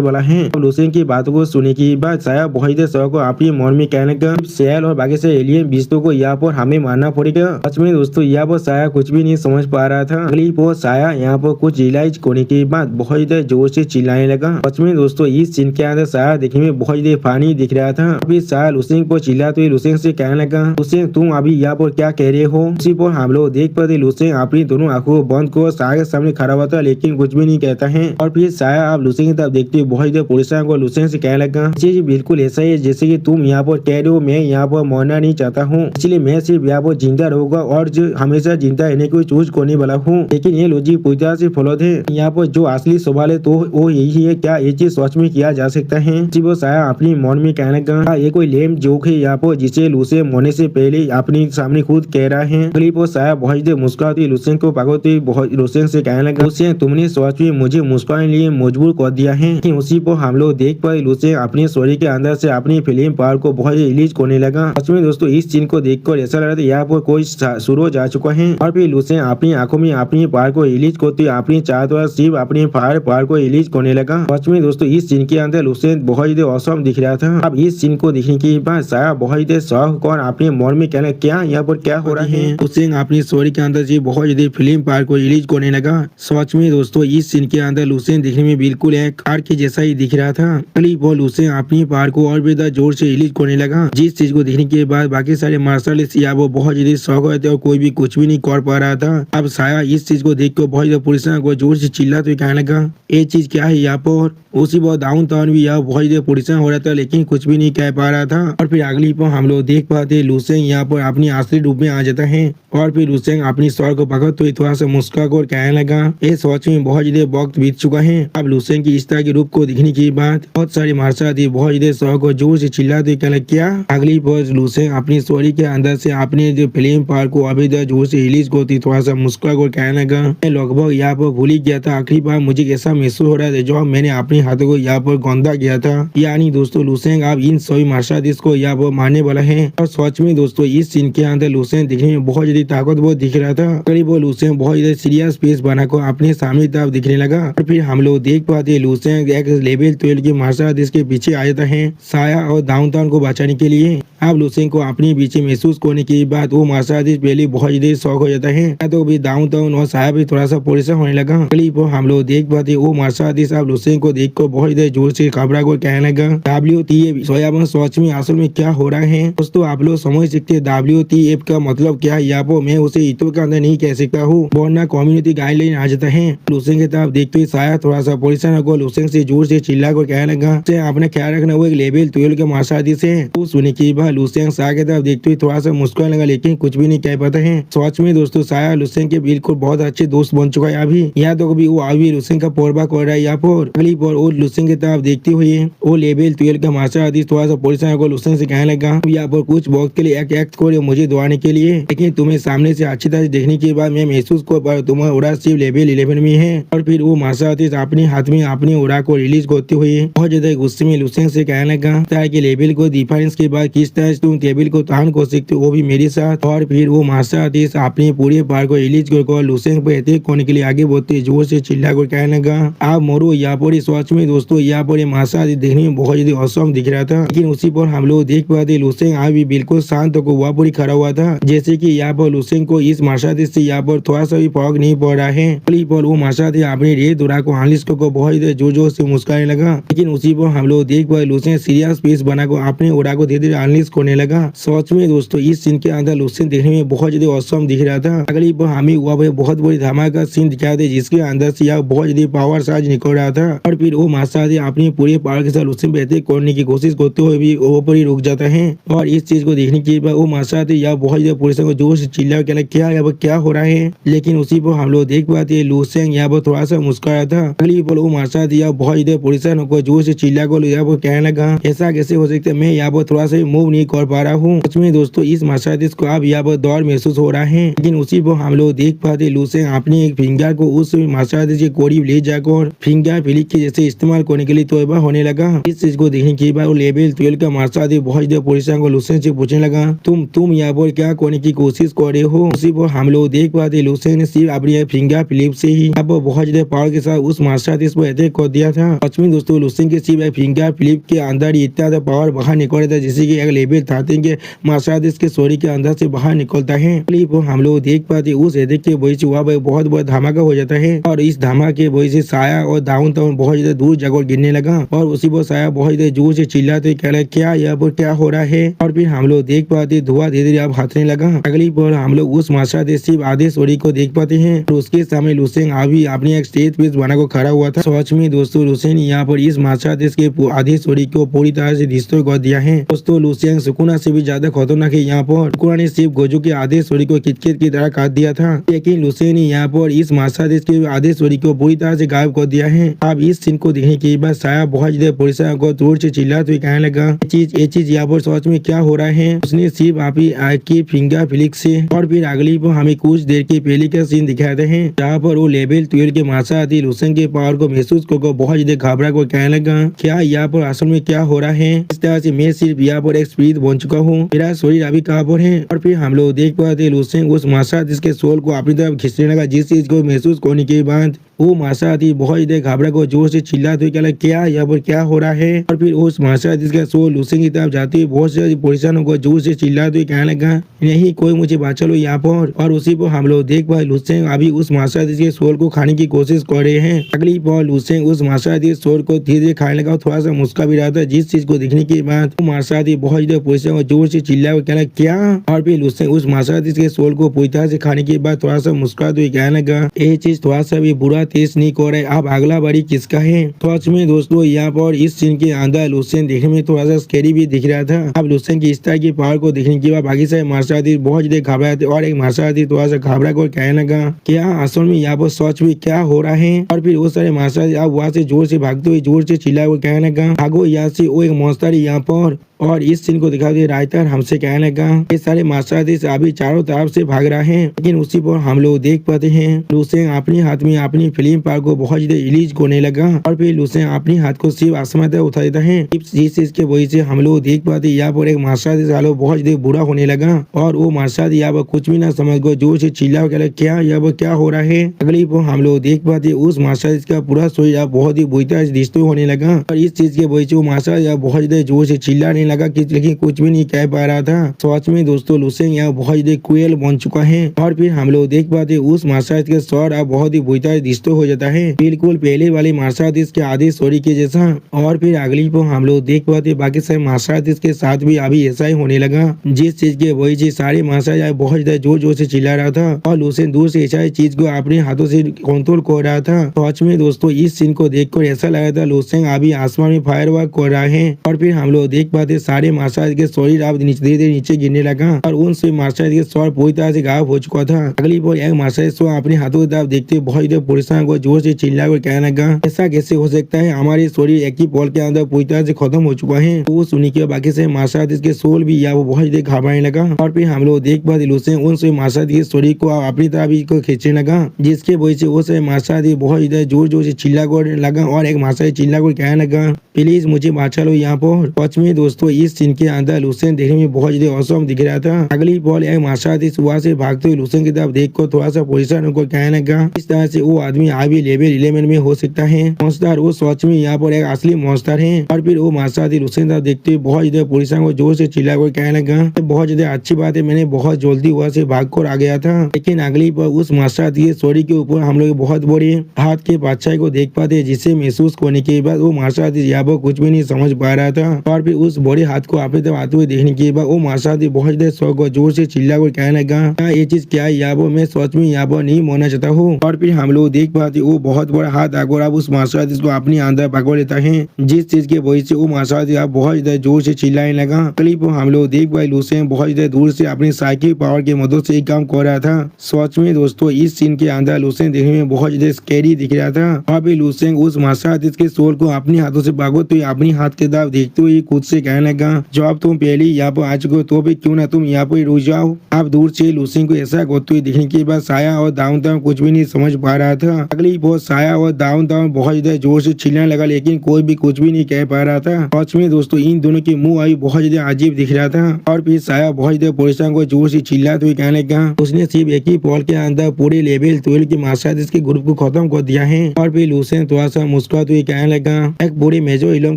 वाला है। लुसेन की बातों को सुनने के बाद शायद बहुत शौक को अपने मन में कहने का, सेल और बाकी से एलियन बीस्तों को यहाँ पर हमें मारना पड़ेगा। सच में दोस्तों यहाँ पर साया कुछ भी नहीं समझ पा रहा था। अगली पर साया यहाँ पर कुछ रियलाइज करने के बाद बहुत देर जोर से चिल्लाने लगा। सच में दोस्तों इस सीन के अंदर साया देखने में बहुत देर फानी दिख रहा था। अभी साया लुसेन को चिल्लाते हुए लुसेन से कहने लगा, लुसेन तुम अभी यहाँ पर क्या कह रहे हो। उसी पर हम लोग देख पाते लुसेन अपनी दोनों आंखों को बंद कर साया के सामने खड़ा हुआ था, लेकिन कुछ भी नहीं कहता है। और फिर साया आप लुसेन की तरफ देखते हुए बहुत देर परेशान को लुसेन से कहने लगा, जी बिल्कुल ऐसा ही है जैसे कि तुम यहाँ पर कह रहे हो। मैं यहाँ पर मरना नहीं चाहता हूँ, इसलिए मैं सिर्फ यहाँ पर जिंदा रहूंगा और जो हमेशा जिंदा रहने को चूज करने वाला हूँ। लेकिन ये लॉजिक पूरी तरह से फॉलोड है। यहाँ पर जो असली सवाल है तो वो यही है, क्या ये चीज सच में किया जा सकता है। वो साया अपनी मन में कहने लगा, ये कोई लेम जोक है यहाँ पर जिसे लुसेन मरने से पहले अपने सामने खुद कह रहा है। अगली पर साया बहुत देर मुस्कुराती लुसेन को पकड़ती लुसेन से कहने लगा, लुसेन तुमने सच में मुझे मुस्कुराने लिए मजबूर कर दिया है। उसी पर हम लोग देख पाए लुसेन अपने शरीर के अंदर से अपनी फिल्म पावर को बहुत रिलीज करने लगा। सच में दोस्तों इस सीन को देखकर ऐसा लग रहा था यहाँ पर कोई शुरू जा चुका है। और फिर लुसेन अपनी आंखों में अपनी पावर को रिलीज करती अपनी चार द्वारा सिर्फ अपनी फायर पावर को रिलीज करने लगा। सच में दोस्तों इस सीन के अंदर लुसेन बहुत ही औसम दिख रहा था। अब इस सीन को देखने के बाद साया बहुत ही शौक और अपने मन में कहना, क्या यहाँ पर क्या हो रहा है। लुसेन अपनी स्टोरी के अंदर से बहुत ही फिल्म पावर को रिलीज करने लगा। सच में दोस्तों इस सीन के अंदर लुसेन दिखने में बिल्कुल एक कार के जैसा ही दिख रहा था। अगली बार लुसेन अपनी पावर को और भी जोर से रिलीज करने लगा। जिस चीज को देखने के बाद बाकी सारे मार्शल या वो बहुत ज्यादा शौक हुए थे और कोई भी कुछ भी नहीं कर पा रहा था। अब साया इस चीज को देख कर बहुत ज्यादा परेशान को जोर से चिल्लाते हुए कहने लगा, ये चीज क्या है यहाँ पर। उसी बहुत डाउन टाउन भी यहाँ बहुत ज्यादा परेशान हो रहा था, लेकिन कुछ भी नहीं कह पा रहा था। और फिर अगली पर हम लोग देख पाते लुसेन यहाँ पर अपनी असली रूप में आ जाता है। और फिर लुसेन अपनी स्वर को पकड़ तो थोड़ा सा मुस्कुरा कर कहने लगा, ये सोच में बहुत ज्यादा वक्त बीत चुका है। अब लुसेन की इस तरह के रूप को दिखने के बाद बहुत सारे मार्शल बहुत ज्यादा शौक और जोर से चिल्लाते कहने, क्या। अगली पर लुसेन अपनी स्टोरी के अंदर से अपने जो फिल्म पार को अभी तक जोर से रिलीज को होती थोड़ा सा मुस्कुरा कर कहने लगा मैं लगभग यहाँ पर भूल ही गया था आखिरी बार मुझे ऐसा महसूस हो रहा था जब मैंने अपने हाथों को यहाँ पर गंदा किया था। यानी दोस्तों लुसेंग अब इन सभी मार्शल आर्टिस्ट को यहाँ पर मारने वाला है। और सच में दोस्तों इस सीन के अंदर लुसेंग दिखने में बहुत ज्यादा ताकतवर दिख रहा था। करीब वो लुसेंग बहुत ज्यादा सीरियस फेस बनाकर अपने सामने तरफ दिखने लगा। और फिर हम लोग देख पाते लुसेंग एक लेवल 12 के मार्शल आर्टिस्ट के पीछे आ जाता है साया और डाउनटाउन को बचाने के लिए। अब लुसेंग को अपने पीछे महसूस करने के बाद वो मार्शल आर्टिस्ट पहले बहुत ज्यादा शौक हो जाता है तो भी डाउनटाउन और साया भी थोड़ा सा परेशान होने लगा। क्लिप हम लोग देख पाते वो मार्शल आर्टिस्ट अब लुसेंग को देख कर बहुत ज्यादा जोर से घबरा कर कहने लगा WTF सोयाबन सच में असल में क्या हो रहा है। दोस्तों आप लोग समझ सकते हैं WTF का मतलब क्या है। यहाँ पर मैं उसे इतो के अंदर नहीं कह सकता हूँ वरना कम्युनिटी गाइडलाइन आ जाता है। लुसेंग की तरफ देखते हुए साया थोड़ा सा परेशान होकर लुसेंग से जोर से चिल्ला कर कहने लगा अपने ख्याल रखना वो एक लेवल 12 के मार्शल आर्टिस्ट है। तो सुनने के बाद लुसेंग साया की तरफ देखते हुए थोड़ा सा मुस्कुराने लगा लेकिन कुछ भी नहीं कह पाता है। सच में दोस्तों साया लुसेंग के बिल्कुल बहुत अच्छे दोस्त बन चुका है अभी। यहाँ तो कभी वो अभी लुसेंग का पोरबा कर रहा है यहाँ पर अगली पर वो लुसेंग की तरफ देखते हुए वो लेवल 12 का मार्शल आर्टिस्ट थोड़ा सा परेशान होकर लुसेंग से कहने लगा यहाँ पर कुछ वक्त के लिए एक्ट करो मुझे दौड़ाने के लिए लेकिन तुम्हें सामने से अच्छी तरह देखने के बाद मैं महसूस कर पा तुम्हारा उड़ा सिर्फ लेवल 11 में है। और फिर वो मार्शल आर्टिस्ट अपने हाथ में अपने उड़ा को रिलीज करते हुए बहुत ज्यादा गुस्से में लुसेंग से कहने लगा कि लेवल को डिफरेंस के बाद किस तरह तुम टेबल को तान कर सकते हो वो भी मेरे साथ। और फिर वो मार्शल आर्टिस्ट अपने पूरे पार को रिलीज कर लुसेंग पर अटैक करने के लिए आगे बढ़ते जोर से चिल्ला कर कहने लगा आप मरो यहाँ पर। सच में दोस्तों यहाँ पर मार्शल आर्टिस्ट देखने में बहुत ज्यादा औसम दिख रहा था लेकिन उसी पर हम लोग देख पाते लुसेंग अभी बिल्कुल शांत होकर वहाँ पर खड़ा हुआ था जैसे की यहाँ पर लुसेंग को इस मार्शल आर्टिस्ट से यहाँ पर थोड़ा सा भी फर्क नहीं पड़ रहा है। पर वो मार्शल आर्टिस्ट अपने रेड दुरा को हालिस को बहुत ज्यादा जोर जोर से मुस्कुराने लगा लेकिन उसी पर हम लोग देख पाए लुसेंग सीरियस फेस बनाकर अपने उड़ा को धीरे धीरे अनलिश करने लगा। सच में दोस्तों इस सीन के अंदर लुसेंग देखने में बहुत ज्यादा औसम दिख रहा था। अगली पर हमें हुआ बहुत बड़ी धमाका सीन दिखाया था जिसके अंदर से यहाँ बहुत ज्यादा पावर चार्ज निकल रहा था। और फिर वो मार्शल आर्टिस्ट अपने पूरे पावर के साथ लुसेंग पे अटैक करने की कोशिश करते हुए भी ऊपर ही रुक जाता है। और इस चीज को देखने के बाद वो मार्शल आर्टिस्ट यहाँ बहुत ज्यादा पुलिस को जोर से चिल्ला कहना क्या यहाँ पर क्या हो रहा है। लेकिन उसी पर हम लोग देख पाते लुसेंग यहाँ पर थोड़ा सा मुस्कुराया था। अगली पर वो मार्शल आर्टिस्ट यहाँ बहुत ज्यादा परेशान होकर जोर से चिल्ला कर यहाँ पर कहने लगा ऐसा कैसे हो सकता है मैं यहाँ पर थोड़ा सा मूव नहीं कर पा रहा हूँ। सच में दोस्तों इस मार्शल आर्टिस्ट को अब यहाँ पर दौड़ महसूस हो रहा है लेकिन उसी पर हम लोग देख पाते लुसेंग अपने एक फिंगर को उस मार्शल आर्टिस्ट के करीब ले जाकर फिंगर फ्लिक के जैसे इस्तेमाल करने के लिए तौबा होने लगा। इस चीज को देखने के बाद वो लेवल 12 का मार्शल आर्टिस्ट बहुत ज्यादा परेशान को लुसेंग से पूछने लगा तुम यहाँ पर क्या करने की कोशिश कर रहे हो। उसी पर हम लोग देख पाते लुसेंग ने सिर्फ अपनी फिंगर फ्लिप से ही यहाँ पर बहुत ज्यादा पावर के साथ उस मार्शल आर्टिस्ट पर अटैक कर दिया था। सच में दोस्तों लुसेंग के सिर्फ फिंगर फ्लिप के अंदर ही इतना ज्यादा पावर बाहर निकल रहा था जिससे कि एक लेवल 13 के मार्शल आर्टिस्ट के शरीर के अंदर से बाहर निकलता है। हम लोग देख पाते उस अटैक के वजह से वहाँ बहुत बड़ा धमाका हो जाता है और इस धमाके के वजह से साया और डाउनटाउन बहुत ज्यादा दूर जगह गिरने लगा। और उसी पर साया बहुत ज्यादा जोर से चिल्लाते कह रहा क्या यहाँ पर क्या हो रहा है। और फिर हम लोग देख पाते धुआं धीरे धीरे अब हटने लगा। अगली पर हम लोग उस मार्शल आर्टिस्ट सिर्फ आधे शरीर को देख पाते हैं और उसके सामने लुसेंग अभी अपनी एक स्टेज पीस बनाकर खड़ा हुआ था। सच में दोस्तों लुसेंग यहाँ पर इस मार्शल आर्टिस्ट के आधे शरीर को पूरी तरह से डिस्ट्रॉय कर दिया है। दोस्तों लुसेंग सुकुना से भी ज्यादा खतरनाक है। यहाँ पर सुकुना ने सिर्फ गोजू के आधे शरीर को किटकिट की तरह काट दिया था लेकिन लुसेंग ने यहाँ पर इस मार्शल आर्टिस्ट के आधे शरीर को पूरी तरह से गायब कर दिया है। अब इस सीन को देखने के बाद साया बहुत ज्यादा परेशान को जोर से चिल्लाते हुए कहने लगा ये चीज यहाँ पर सच में क्या हो रहा है। उसने सिर्फ आपकी फिंगर फ्लिक से। और फिर अगली पर हमें कुछ देर के पहले का सीन दिखाते हैं जहाँ पर वो लेवल 12 के मार्शल आर्टिस्ट लुसेंग के पावर को महसूस कर बहुत ज्यादा घबरा को कहने लगा क्या यहाँ पर असल में क्या हो रहा है। इस तरह से मैं सिर्फ यहाँ पर एक स्पिरिट बन चुका हूँ मेरा शरीर अभी कहाँ पर है। और फिर हम लोग देख पाते लुसेंग उस मार्शल आर्टिस्ट के सोल को अपनी तरफ खींचने लगा जिस चीज को महसूस करने के बाद वो मार्शल आर्टिस्ट बहुत ज्यादा घबरा को जोर से चिल्लाते हुए कहला क्या यहाँ पर क्या हो रहा है। और फिर उस मार्शल आर्टिस्ट का सोल लुसेंग की तरफ जाते हुए बहुत से परेशान को जोर से चिल्लाते हुए कहने लगा नहीं कोई मुझे बचा लो यहाँ पर। और उसी पर हम लोग देख पाए लुसेंग अभी उस मार्शल आर्टिस्ट के सोल को खाने की कोशिश कर रहे हैं। अगली बार लुसेंग उस मार्शल आर्टिस्ट सोल को धीरे धीरे खाने लगा थोड़ा सा मुस्का भी रहा था जिस चीज को देखने के बाद वो मार्शल आर्टिस्ट बहुत ज्यादा परेशान को जोर से चिल्ला हुआ कहना क्या। और फिर लुसेंग उस मार्शल आर्टिस्ट के सोल को पूरी तरह से खाने के बाद थोड़ा सा मुस्कुराते हुए कहने लगा ये चीज थोड़ा सा भी बुरा टेस्ट नहीं कर रहा है अब अगला बारी किसका है। सच में दोस्तों यहाँ पर इस सीन के अंदर लुसेंग देखने में थोड़ा सा स्कैरी भी दिख रहा था। अब लुसेंग की इस तरह की पावर को देखने के बाद बाकी सारे मार्शल आर्टिस्ट बहुत ज्यादा घबराए थे और एक मार्शल आर्टिस्ट थोड़ा सा घबरा कर कहने लगा क्या असल में यहाँ पर सच में क्या हो रहा है। और फिर वो सारे मार्शल आर्टिस्ट अब वहाँ से जोर से भागते हुए जोर से चिल्लाए हुए कहने लगा भागो यहाँ से वो एक मॉन्स्टर है यहाँ पर। और इस सीन को दिखा दिया राइटर हमसे कहने लगा ये सारे मार्शल आर्टिस्ट अभी चारों तरफ से भाग रहा है, लेकिन उसी पर हम लोग देख पाते हैं लुसेंग अपने हाथ में अपनी फिल्म पार को बहुत ज्यादा रिलीज करने लगा और फिर लुसेंग अपने हाथ को सिर्फ आसमान तक उठा देता है। जिस चीज के वजह से हम लोग देख पाते यहाँ पर एक मार्शल आर्टिस्ट वालों बहुत ज्यादा बुरा होने लगा और वो मार्शल आर्टिस्ट यहाँ पर कुछ भी ना समझ गो जोर से चिल्ला कर क्या यहाँ क्या हो रहा है। अगली पर हम लोग देख पाते उस मार्शल आर्टिस्ट का पूरा शरीर यहाँ बहुत ही बुरी तरह डिस्टर्ब होने लगा और इस चीज के वजह से वो मार्शल आर्टिस्ट यहाँ बहुत ज्यादा जोर से चिल्लाने लगा लेकिन कुछ भी नहीं कह पा रहा था। सच में दोस्तों लुसेंग यहाँ बहुत ज्यादा क्रूएल बन चुका है और फिर हम लोग देख पाते उस मार्शल आर्टिस्ट के स्वर अब बहुत ही बुरी तरह डिस्टर्ब हो जाता है, बिल्कुल पहले वाले मार्शल आर्टिस्ट के आधे स्टोरी के जैसा। और फिर अगली पर हम लोग देख पाते बाकी सारे मार्शल आर्टिस्ट के साथ भी अभी ऐसा ही होने लगा, जिस चीज के वजह से सारे मार्शल आर्टिस्ट बहुत ज्यादा जोर जोर से चिल्ला रहा था और लुसेंग दूर से ऐसा चीज को अपने हाथों से कंट्रोल कर रहा था। सच में दोस्तों इस सीन को देखकर ऐसा लगा था लुसेंग अभी आसमान में फायरवर्क कर रहा है और फिर हम लोग देख पाते सारे मार्शल आर्टिस्ट के शरीर अब धीरे धीरे नीचे गिरने लगा और उन से मार्शल आर्टिस्ट के स्वर पूरी तरह से गायब हो चुका था। अगली बार एक मार्शल आर्टिस्ट अपने हाथों की तरफ देखते बहुत ज्यादा परेशान को जोर से चिल्ला कर कहने लगा ऐसा कैसे हो सकता है, हमारे शरीर एक ही पल के अंदर पूरी तरह से खत्म हो चुका है। वो सुनी के बाकी से मार्शल आर्टिस्ट के सोल भी या वो बहुत ज्यादा घबराने लगा और फिर हम लोग देख पाते लुसेंग उन से मार्शल आर्टिस्ट के शरीर को अपनी तरफ को खींचने लगा, जिसके वजह से वो से मार्शल आर्टिस्ट बहुत ज्यादा जोर जोर से चिल्ला कर लगा और एक मार्शल आर्टिस्ट चिल्ला कर कहने लगा प्लीज मुझे बचा लो यहाँ पर। सच में दोस्तों इस सीन के अंदर लुसेंग देखने में बहुत ज्यादा औसम दिख रहा था। अगली पल एक मार्शल आर्टिस्ट वहाँ से भागते हुए लुसेंग की तरफ देख कर थोड़ा सा परेशान होकर कहने लगा इस तरह से वो आदमी अभी लेवल 11 में हो सकता है। मॉन्स्टर वो सच में यहाँ पर एक असली मॉन्स्टर है और फिर वो मार्शल आर्टिस्ट लुसेंग की तरफ देखते हुए बहुत ज्यादा परेशान को जोर से चिल्ला कर कहने लगा बहुत ज्यादा अच्छी बात है, मैंने बहुत जल्दी वहाँ से भाग कर आ गया था। लेकिन अगली पर उस मार्शल आर्टिस्ट के शरीर के ऊपर हम लोग बहुत बड़े हाथ के बादशाह को देख पाते, जिसे महसूस करने के बाद वो मार्शल आर्टिस्ट यहाँ पर कुछ भी नहीं समझ पा रहा था और फिर उस बड़े हाथ को अपने तरफ आते हुए देखने के बाद वो मार्शल आर्टिस्ट बहुत ज्यादा शौक और जोर से चिल्ला कर कहने लगा ये चीज क्या है यहाँ पर, मैं सच में यहाँ पर नहीं मानना चाहता हूँ। और फिर हम लोग देख पाते वो बहुत बड़ा हाथ आकर अब उस मार्शल आर्टिस्ट को अपने अंदर पकड़ लेता है, जिस चीज के वजह से वो मार्शल आर्टिस्ट बहुत ज्यादा जोर से चिल्लाने लगा। क्लिप हम लोग देख पाए लुसेंग बहुत ज्यादा दूर से अपनी साइकिल पावर की मदद से काम कर रहा था। सच में दोस्तों इस सीन के अंदर लुसेंग देखने में बहुत ज्यादा स्कैरी दिख रहा था और फिर लुसेंग उस मार्शल आर्टिस्ट के सोल को अपने हाथों से भागो तो अपनी हाथ के तरफ देखते हुए खुद से कहने लगा जब तुम पहले यहाँ पर आ चुके हो तो भी क्यों ना तुम यहाँ पर रुक जाओ। अब दूर से लुसेंग को ऐसा करते हुए दिखने के बाद साया और दाउन कुछ भी नहीं समझ पा रहा था। अगली बहुत साया और दाउन बहुत ज्यादा जोर से चिल्लाने लगा, लेकिन कोई भी कुछ भी नहीं कह पा रहा था। सच में दोस्तों इन दोनों की मुंह अभी बहुत ज्यादा अजीब दिख रहा था और फिर साया बहुत ज्यादा परेशान को जोर से चिल्लाते हुए कहने लगा उसने सिर्फ एक ही पल के अंदर पूरे लेवल 12 के मार्शल आर्टिस्ट के ग्रुप को खत्म कर दिया है। और फिर लुसेंग थोड़ा सा मुस्कुराते हुए कहने लगा एक पूरे मेजर इलम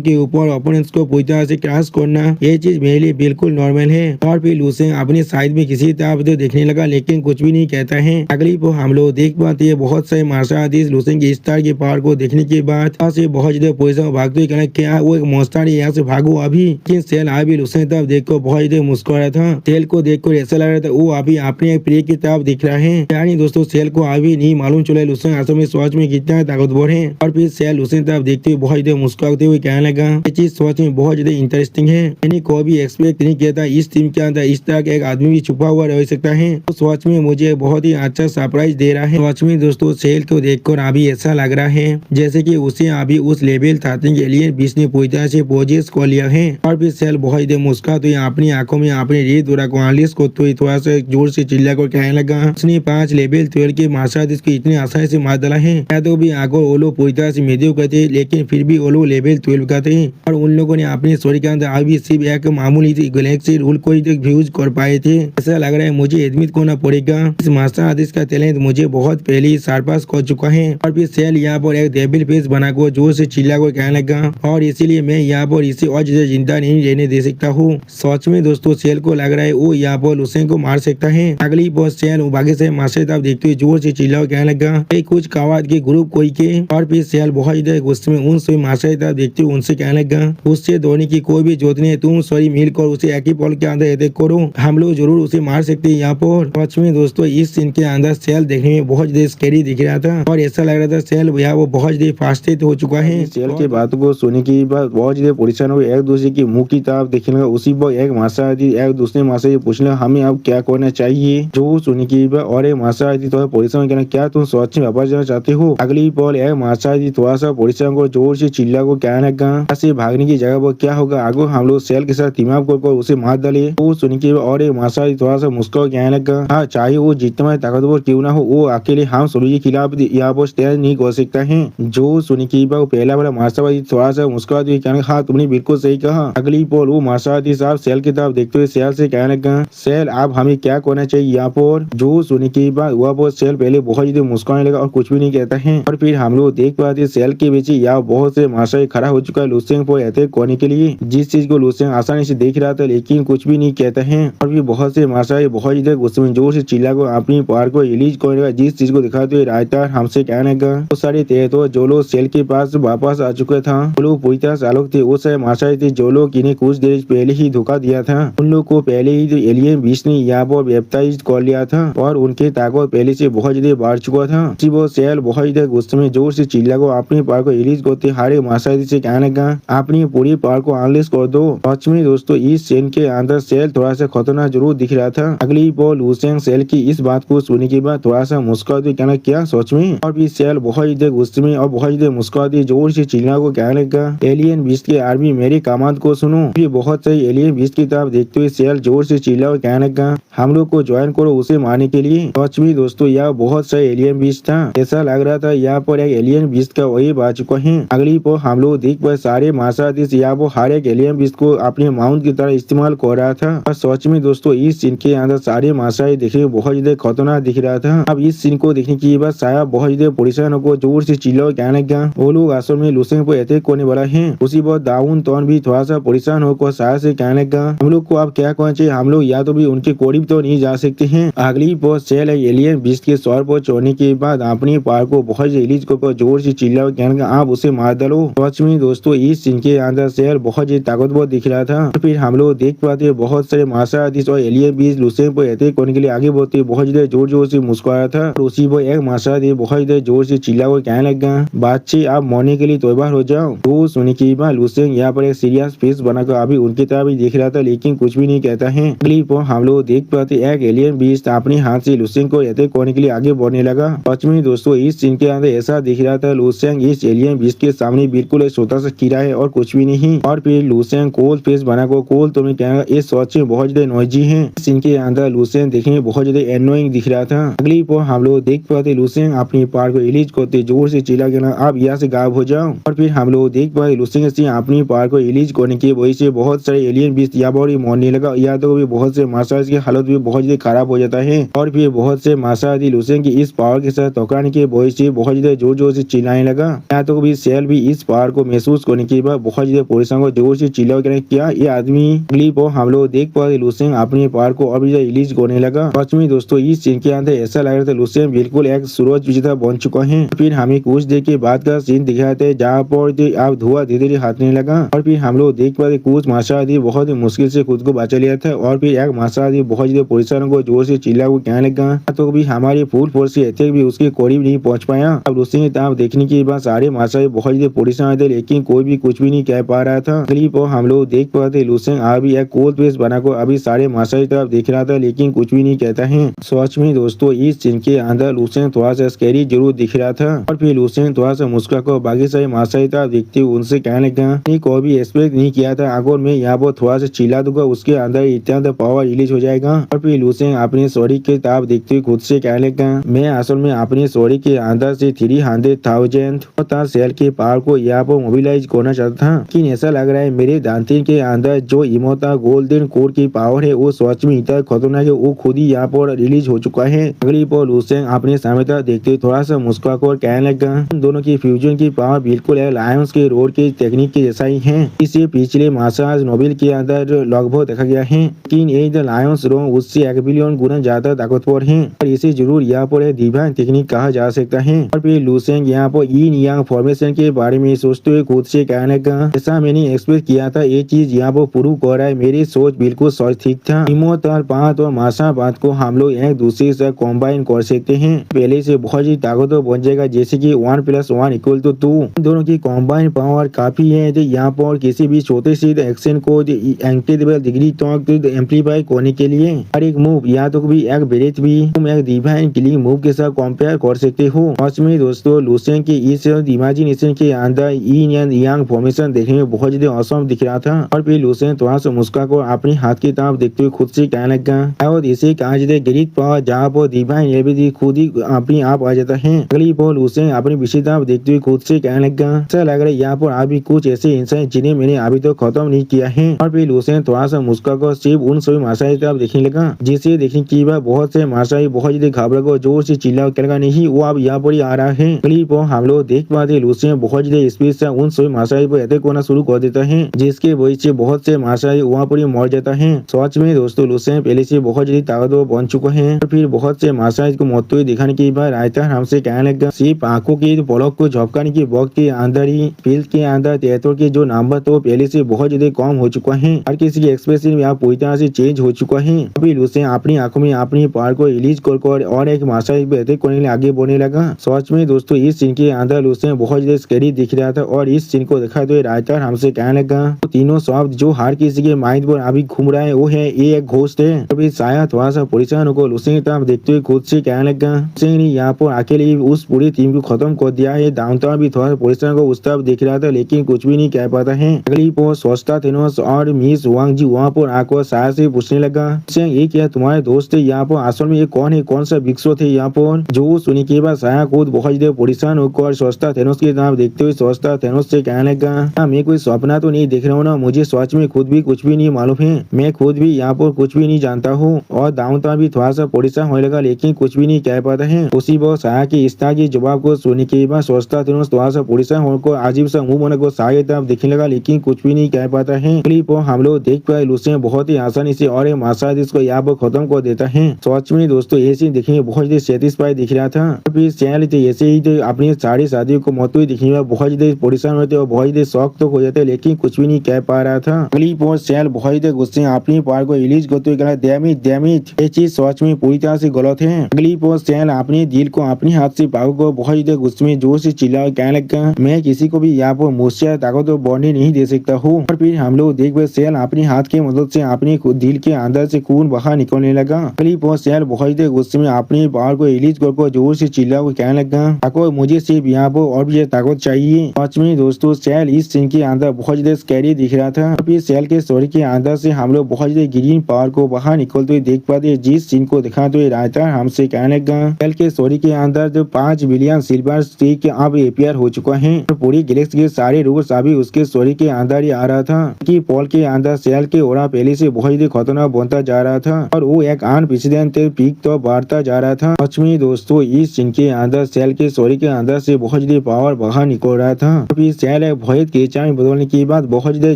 के ऊपर ओपोनेंट्स को पूरी तरह से क्रैश करना ये चीज मेरे लिए बिल्कुल नॉर्मल है। और फिर लुसेंग अपने साइड में किसी तरफ तो देखने लगा लेकिन कुछ भी नहीं कहता है। अगली को हम लोग देख पाते हैं बहुत सारे मार्शल आर्टिस्ट लुसेंग की स्टार के पावर को देखने के बाद से बहुत ज्यादा पोजीशन भागते हुए कहना क्या वो एक मॉन्स्टर है, यहाँ से भागो अभी। लेकिन सेल अभी लुसेंग तरफ देखकर बहुत ज्यादा मुस्कुरा था। सेल को देखकर ऐसा लग रहा था वो अभी अपने प्रिय की तरफ दिख रहा है। यानी दोस्तों सेल को अभी नहीं मालूम चला लुसेंग असल में सोच में कितना ताकतवर है। और फिर सेल लुसेंग तरफ देखते हुए बहुत ज्यादा मुस्कुराते हुए कहने लगा ये चीज सोच में बहुत ज्यादा इंटरेस्टिंग है, मैंने कोई भी एक्सपेक्ट नहीं किया था इस टीम के अंदर इस तरह का एक आदमी भी छुपा हुआ रह सकता है। तो सोच में मुझे बहुत ही अच्छा सरप्राइज दे रहा है। सच में दोस्तों सेल को देखकर अभी ऐसा लग रहा है जैसे कि उसे अभी उस लेवल 13 के लिए बीच ने पूरी तरह से पोजेस कर लिया है। और फिर सेल बहुत ही मुस्कुराते हुए अपनी आंखों में अपने रेत दूरा को एनालिस करते हुए थोड़ा सा जोर से चिल्ला कर कहने लगा उसने 5 लेवल 12 के मार्शल आर्टिस्ट को इतनी आसानी से मार डाला है। या तो भी आगे वो लोग पूरी तरह से मेडियोकर थे लेकिन फिर भी वो लोग लेवल 12 का थे और उन लोगों ने अपने स्टोरी के अंदर अभी सिर्फ एक मामूली गैलेक्सी रूल को यूज कर पाए थे। ऐसा लग रहा है मुझे एडमिट करना पड़ेगा इस मार्शल आर्टिस्ट का टैलेंट मुझे बहुत पहले ही सरपास कर चुका है। और फिर सेल यहाँ पर एक डेविल फेस बनाकर जोर से चिल्ला कर कहने लगा और इसीलिए मैं यहाँ पर इसे और ज्यादा जिंदा नहीं रहने दे सकता हूँ। सच में दोस्तों सेल को लग रहा है वो यहाँ पर लुसेंग को मार सकता है। अगली बार सेल बाकी से मार्शल तरफ देखते हुए जोर से चिल्ला कर कहने लगा कुछ कवाद के ग्रुप कोई के। और फिर सेल बहुत ज्यादा गुस्से में उन सभी मार्शल तरफ देखते हुए उनसे कहने लगा उससे धोने की कोई भी जरूरत नहीं, तुम सॉरी मिलकर उसे एक ही पल के अंदर अटैक करो, हम लोग जरूर उसे मार सकते हैं यहाँ पर। सच में दोस्तों इस सीन के अंदर सेल देखने में बहुत ज्यादा स्कैरी दिख रहा था और ऐसा लग रहा था सेल यहाँ वो बहुत ज्यादा फास्टेड हो चुका है। सेल की बात को सुनने के बाद बहुत ज्यादा परेशान हुए एक दूसरे की मुंह की तरफ देखने लगा। उसी पर एक मार्शल आर्टिस्ट एक दूसरे मार्शल से पूछने हमें अब क्या करना चाहिए। जो सुनने के बाद और एक मार्शल आर्टिस्ट थोड़ा परेशान कहना क्या तुम सच में वापस जाना चाहते हो। अगली पल एक मार्शल आर्टिस्ट थोड़ा सा परेशान को जोर से चिल्ला को कहने कहने लगा ऐसे भागने की जगह वो क्या होगा, आगे हम लोग सेल के साथ टीम अप कर उसे मार डाले। वो सुन के और एक माशाल्लाह थोड़ा सा मुस्कुरा कहने लगा, हाँ चाहे वो जितना में ताकतवर क्यों ना हो, वो अकेले हम सूर्य के खिलाफ यहाँ पर स्टैंड नहीं कर सकता है। जो सुन के वो पहला वाला माशाल्लाह थोड़ा सा मुस्कुरा दिए, कहने हाँ तुमने बिल्कुल सही कहा। अगली पोल वो माशाल्लाह साहब सेल की तरफ देखते हुए सेल से कहने लगा, सेल आप हमें क्या करना चाहिए यहाँ पर। जो सुन के बाद वह बहुत सेल पहले बहुत ज्यादा मुस्कुराने लगा और कुछ भी नहीं कहता है। और फिर हम लोग देख पाते सेल के बीच यहाँ बहुत से माशाल्लाह खड़ा हो चुका है लुसेंग पर अटैक करने के लिए, जिस चीज को लुसेंग आसानी से देख रहा था लेकिन कुछ भी नहीं कहता है। और भी बहुत से माशाल्लाह बहुत ज्यादा गुस्से में जोर से चिल्ला को अपनी पावर को रिलीज करेगा, जिस चीज को दिखाते हुए रायता हमसे कहने लगा वो सारे थे तो जो लोग सेल के पास वापस आ चुके था वो लोग पूरी तरह से आलोक थे। वो सारे माशाल्लाह थे जो लोग इन्हें कुछ देर पहले ही धोखा दिया था, उन लोग को पहले ही जो एलियन बीच ने यहाँ पर वेबसाइट कर लिया था और उनके ताकत पहले से बहुत ज्यादा बढ़ चुका था। वो सेल बहुत ज्यादा गुस्से में जोर से चिल्ला को अपनी पावर को रिलीज करते हारे माशाल्लाह से कहने लगा अपनी पूरी पावर को अनलेस कर दो। सच में दोस्तों इस सीन के अंदर सेल थोड़ा सा खतरनाक जरूर दिख रहा था। अगली पोल लुसेंग सेल की इस बात को सुनने के बाद थोड़ा सा मुस्कुराते कहना क्या सच में। और भी सेल बहुत ज्यादा गुस्से में और बहुत ज्यादा मुस्कुराते जोर से चिल्ला को कहने लगा एलियन बीस्ट की आर्मी मेरी कमांड को सुनो। फिर बहुत सही एलियन बीस्ट की तरफ देखते हुए सेल जोर से चिल्ला को कहने लगा हम लोग को ज्वाइन करो उसे मारने के लिए। सच में दोस्तों यह बहुत सही एलियन बीस्ट था, ऐसा लग रहा था यहाँ पर एक एलियन बीस्ट का वही आ चुका है। अगली पर हम लोग देख पाए सारे माशाल्लाह यहाँ पर हर एक एलियन बीस्ट को अपने माउंट की तरह इस्तेमाल कर रहा था। और सच में दोस्तों इस सीन के अंदर सारे माशाल्लाह देखने बहुत ज्यादा खतरनाक दिख रहा था। अब इस सीन को देखने के बाद साया बहुत ज्यादा परेशान को जोर से चिल्ला कहने लगा वो लोग असल में लुसेंग पर अटैक करने वाला है। उसी पर डाउन टॉन भी थोड़ा सा परेशान होकर साया से कहने लगा हम लोग को अब क्या करना चाहिए, हम लोग या तो भी उनके करीब तो नहीं जा सकते हैं। अगली पर सेल एलियन बीस्ट के सौर पर चढ़ने के बाद अपनी पावर को बहुत रिलीज को जोर से चिल्ला कहने लगा आप उसे मार डालो। सच में दोस्तों इस सीन के अंदर सेल बहुत ज्यादा ताकतवर दिख रहा था। फिर हम लोग देख पाते बहुत सारे माशाल्लाह और एलियन बीस्ट लुसेंग पर अटैक करने के लिए आगे बढ़ते बहुत ज्यादा जोर जोर से मुस्कुरा था। उसी पर एक माशाल्लाह बहुत ज्यादा जोर से चिल्ला को कहने लगा बादशाह आप मरने के लिए तैयार हो जाओ। तो सुनने के बाद लुसेंग यहाँ पर एक सीरियस फेस बनाकर अभी उनकी तरफ भी देख रहा था लेकिन कुछ भी नहीं कहता है। अगली पर हम लोग देख पाते एक एलियन बीस्ट अपने हाथ से लुसेंग को अटैक करने के लिए आगे बढ़ने लगा। सच में दोस्तों इस सीन के अंदर ऐसा दिख रहा था लुसेंग इस एलियन बीस्ट के सामने बिल्कुल एक छोटा सा कीड़ा है और कुछ भी नहीं। और फिर लुसेंग कोल फेस बनाकर कोल तो मैं कहूँगा इस सच में बहुत ज्यादा नॉइजी है। सीन के अंदर लुसेंग देखने में बहुत ज्यादा एनोइंग दिख रहा था। अगली पर हम लोग देख पाते लुसेंग अपनी पावर को रिलीज करते जोर से चिल्ला के आप यहाँ से गायब हो जाओ। और फिर हम लोग देख पाते लुसेंग से अपनी पावर को रिलीज करने की वजह से बहुत सारे एलियन बीस्ट यहाँ पर मरने लगा। यहाँ तो भी बहुत से माशाल्लाह की हालत भी बहुत ज्यादा खराब हो जाता है। और फिर बहुत से माशाल्लाह लुसेंग की इस पावर के साथ टकराने की वजह से बहुत ज्यादा जोर जोर से चिल्लाने लगा। यहाँ तो भी सेल भी इस पावर को महसूस करने के बाद बहुत ज्यादा परेशान को जोर से चिल्ला क्या ये आदमी। अगली पर हम लोग देख पाते लुसेंग अपनी पावर को अभी रिलीज करने लगा। सच में दोस्तों इस सीन के अंदर ऐसा लग रहा था लुसेंग बिल्कुल एक सूरज विजेता बन चुका है। फिर हमें कुछ देर के बाद का सीन दिखाया था जहाँ पर आप धुआं धीरे धीरे हटने लगा। और फिर हम लोग देख पाते कुछ माशाल्लाह बहुत ही मुश्किल से खुद को बचा लिया था। और फिर एक माशाल्लाह बहुत ज्यादा परेशान को जोर से चिल्ला को कहने लगा तो भी हमारी फुल फोर्स के अटैक भी उसके करीब नहीं पहुंच पाया। अब लुसेंग तरफ देखने के बाद सारे माशाल्लाह बहुत ज्यादा परेशान थे लेकिन कोई भी कुछ भी नहीं कह पा रहा था। अगली पर हम लोग देख पाते लुसेंग अभी एक कोल फेस बनाकर अभी सारे माशाल्लाह तरफ देख रहा था लेकिन कुछ भी नहीं कहता है। सच में दोस्तों इस सीन के अंदर लुसेंग थोड़ा सा स्कैरी जरूर दिख रहा था। और फिर लुसेंग थोड़ा सा मुस्कुरा कर बाकी सारे माशाल्लाह तरफ देखते हुए उनसे कहने लगा कोई भी एक्सपेक्ट नहीं किया था अगर मैं यहाँ पर थोड़ा सा चिल्ला दूंगा उसके अंदर इतना पावर रिलीज हो जाएगा। और फिर लुसेंग अपने सॉरी के तरफ देखते हुए खुद से कहने लगा मैं असल में अपनी सॉरी के अंदर से 300,000 सेल के पावर को यहाँ पर मोबिलाइज करना चाहता था। लेकिन ऐसा लग रहा है मेरे दांतिन के अंदर जो इमोटा गोल्डन कोर की पावर है वो सच में इतना खतरनाक है वो खुद ही यहाँ पर रिलीज हो चुका है। अगली पर लुसेंग अपने सामने तरफ देखते हुए थोड़ा सा मुस्कुरा कर कहने लगा दोनों की फ्यूजन की पावर बिल्कुल लायंस के रोड के टेक्निक के जैसा ही है। इसे पिछले मासाज नोबेल के अंदर लगभग देखा गया है लेकिन ये द लायंस रोम उससे 1 बिलियन गुना ज्यादा ताकतवर है और इसे जरूर यहाँ पर डिवाइन टेक्निक कहा जा सकता है। और फिर लुसेंग यहाँ पर यीन यांग फॉर्मेशन के बारे में सोचते हुए खुद से कहने लगा ऐसा मैंने एक्सपेक्ट किया था ये चीज यहाँ पर प्रूव कर रहा है मेरी सोच बिल्कुल सच ठीक था। इमोट और पात और मासा बात को हम लोग एक दूसरे से कॉम्बाइन कर सकते हैं पहले से बहुत ही ताकतवर बन जाएगा जैसे कि 1 + 1 = 2। दोनों की कॉम्बाइन पावर काफी है जो यहाँ पर किसी भी छोटे से एक्शन को इंक्रेडिबल डिग्री तक एम्पलीफाई करने के लिए हर एक मूव या तो भी एक ब्रेथ भी तुम एक डिवाइन किलिंग मूव के साथ कंपेयर कर सकते हो। सच में दोस्तों लुसेंग के इस इमेजिनेशन के अंदर इन यांग फॉर्मेशन देखने में बहुत ज्यादा औसम दिख रहा था। और फिर लुसेंग थोड़ा सा मुस्कुराकर अपनी हाथ की तरफ देखते हुए खुद से कहने लगा और इसे कहा जाता है ग्रीक पावर जहाँ पर डिवाइन एबिलिटी खुद ही अपनी आप आ जाता है। अगली बार लुसेंग अपनी विषय तरफ देखते हुए खुद से कहने लगा ऐसा लग रहा है यहाँ पर अभी कुछ ऐसे इंसान जिन्हें मैंने अभी तो खत्म नहीं किया है। और फिर लुसेंग थोड़ा सा मुस्कुराकर सिर्फ उन सभी माशाई तरफ देखने लगा जिसे देखने की बार बहुत से माशाई बहुत ज्यादा घबरा कर जोर से चिल्ला कर नहीं वो अब यहाँ पर ही आ रहा है। अगली बार हम लोग देख पाते लुसेंग बहुत ज्यादा स्पीड से उन सभी माशाई पर अटैक करना शुरू कर देता है जिसके वजह से बहुत से माशाई वहाँ पर ही मर जाता है। सच में दोस्तों लुसेंग पहले से बहुत ज्यादा ताकतवर बन चुका है। और फिर बहुत से माशाई को मरते हुए दिखाने के बाद रायता हमसे कहने लगा सिर्फ आंखों की पलक को झपकाने के वक्त के अंदर ही फील्ड के अंदर तेतुर के जो नंबर तो पहले से बहुत ज्यादा कम हो चुका है। हर किसी के एक्सप्रेशन यहाँ पूरी तरह से चेंज हो चुका है। अभी लुसेंग अपनी आंखों में अपनी पावर को रिलीज कर और एक माशाई पे अटैक करने के लिए आगे बढ़ने लगा। सच में दोस्तों इस सीन के अंदर लुसेंग बहुत ज्यादा स्कैरी दिख रहा था और इस सीन को देखा तो रायता हमसे कहने लगा तो तीनों शब्द जो हर किसी के माइंड पर अभी घूम रहा है वो है ये एक घोस्ट है। अभी शायद थोड़ा सा परेशान होकर लुसेंग की तरफ देखते हुए खुद से कहने लगा लुसेंग ने यहाँ पर अकेले उस पूरी टीम को खत्म कर दिया है। डाउनटाउन भी थोड़ा सा परेशान को उस तरफ देख रहा था लेकिन कुछ भी नहीं कह पाता है। अगली पर सोचता थेनोस और मिस वांग जी वहाँ पर आकर शायद से पूछने लगा ये क्या तुम्हारे दोस्त है यहाँ पर असल में ये कौन है कौन सा विक्सो थे यहाँ पर। जो सुनी के बाद साया खुद बहुत ज्यादा परेशान होकर सोचता थेनोस की तरफ देखते हुए सोचता थेनोस से कहने लगा मैं कोई सपना तो नहीं देख रहा हूँ ना मुझे सच में खुद भी कुछ भी नहीं मालूम है। मैं खुद भी यहाँ पर कुछ भी नहीं जानता हूँ। और डाउनटाउन भी थोड़ा सा परेशान होने लगा लेकिन कुछ भी नहीं कह पाता है। उसी वक्त साया की इस तरह के जवाब को सुनने के बाद सोचता थेनोस थोड़ा सा परेशान होकर अजीब सा मुंह बनाकर साया की तरफ देखने लगा लेकिन कुछ भी नहीं कह पाता है। क्लिप हम लोग देख पाए लुसेंग बहुत ही आसानी से और एक मार्शल इसको यहाँ पर खत्म कर देता है। सच में दोस्तों ये सीन देखने में बहुत ज्यादा सेटिस्फाई दिख रहा था। फिर सैल ऐसे ही तो अपनी सारी शादियों को मत हुई दिखने में बहुत ज्यादा परेशान होते और बहुत ज्यादा शौक तो हो जाते लेकिन कुछ भी नहीं कह पा रहा था। अगली पोर सैल बहुत ज्यादा गुस्से अपनी पावर को रिलीज करते हुए कहा डैमिट ये चीज सच में पूरी तरह से गलत है। अगली पोर सैल अपने दिल को अपने हाथ से पावर को बहुत ज्यादा गुस्से में जोर से चिल्ला कहने लगा मैं किसी को भी यहाँ पर मुझसे ताकत तो बढ़ने नहीं दे सकता हूँ। और फिर हम लोग देख पाए सैल अपने हाथ की मदद से अपने दिल के अंदर से खून बाहर निकलने लगा। अगली पोर सैल बहुत ज्यादा गुस्से में अपनी पावर को रिलीज कर जोर से चिल्ला कहने लगा ताकत मुझे सिर्फ यहाँ पर और भी ताकत चाहिए। सच में दोस्तों सैल इस सीन के अंदर बहुत ज्यादा स्कैरी दिख रहा था। फिर सैल के स्टोरी के अंदर से हम लोग बहुत ज्यादा ग्रीन पावर को बाहर निकलते हुए देख पाते जिस सीन को दिखाते हुए रायता हमसे कहने लगा सैल के स्टोरी के अंदर जो 5 बिलियन सिल्वर स्टिक अब एपीआर हो चुका है। पूरी गैलेक्सी के सारे रूल्स अभी उसके स्टोरी के अंदर ही आ रहा था कि पॉल के अंदर सैल के ओरा पहले से बहुत ही खतरनाक बनता जा रहा था और वो एक अनप्रेसिडेंटेड पीक तो बढ़ता जा रहा था। सच में दोस्तों इस सीन के अंदर सैल के स्टोरी के अंदर से बहुत ज्यादा पावर बाहर निकल रहा था। फिर सैल एक भयत के चाय बदलने के बाद बहुत ज्यादा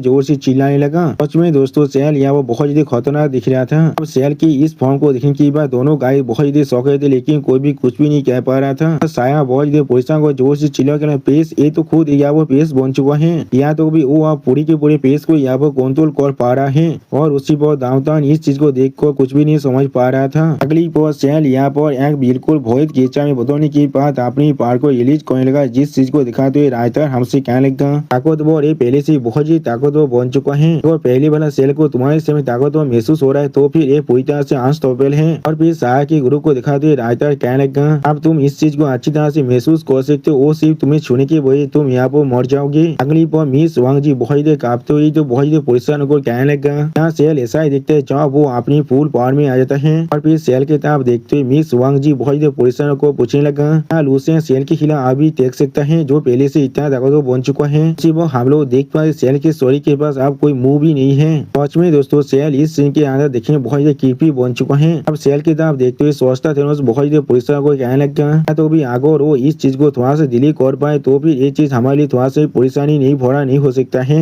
जोर से चिल्लाने लगा। सच में दोस्तों सैल यहाँ वो बहुत ज्यादा खतरनाक दिख रहा था। अब सैल की इस फॉर्म को देखने के बाद दोनों गाय बहुत ज्यादा शौक थे लेकिन कोई भी कुछ भी नहीं कह पा रहा था। साया बहुत ज्यादा परेशान को जोर से चिल्ला कर पेश ये तो खुद यहाँ वो पेश बन चुका है यहाँ तो भी वो आप पूरी के पूरे पेश को यहाँ पर कंट्रोल कर पा रहा है। और उसी पर डाउनटाउन इस चीज को देख कर कुछ भी नहीं समझ पा रहा था। अगली पर सैल यहाँ पर एक बिल्कुल भयत केचा में बदलने की बात अपनी पावर को रिलीज करने लगा जिस चीज को दिखाते हुए रायता हमसे कहने लगा ताकतवर ये पहले से बहुत ही ताकतवर बन चुका है और पहले वाला सेल को तुम्हारे समय ताकतवर महसूस हो रहा है तो फिर ये पूरी तरह से अनस्टॉपेबल है। और फिर साया के ग्रुप को दिखाते हुए रायता कहने लगा अब तुम इस चीज को अच्छी तरह से महसूस कर सकते हो वो सिर्फ तुम्हें छूने की वजह तुम यहाँ पर मर जाओगे। अगली पर मिस वांग जी बहुत ही कांपते हुए तो बहुत ही परेशान होकर कहने लगा यहाँ सेल ऐसा ही दिखता है जब वो अपनी फुल पावर में आ जाता है। और फिर सेल के तरफ देखते हुए मिस वांग जी बहुत ही परेशान होकर पूछने लगा क्या लुसेंग सेल के खिलाफ अभी देख सकता है जो पहले से इतना ताकतवर बन चुका है। हम लोग देख पाए सेल के स्टोरी के पास अब कोई मूव भी नहीं है। सच में दोस्तों सेल इस सीन के अंदर देखने में बहुत ज्यादा क्रीपी बन चुका है। अब सेल की तरफ देखते हुए सोचता थेनोस बहुत ज्यादा परेशान को कहने लगा तो भी अगर वो इस चीज को थोड़ा सा दिली कर पाए तो फिर ये चीज हमारे लिए थोड़ा सा परेशानी नहीं भरा नहीं हो सकता है।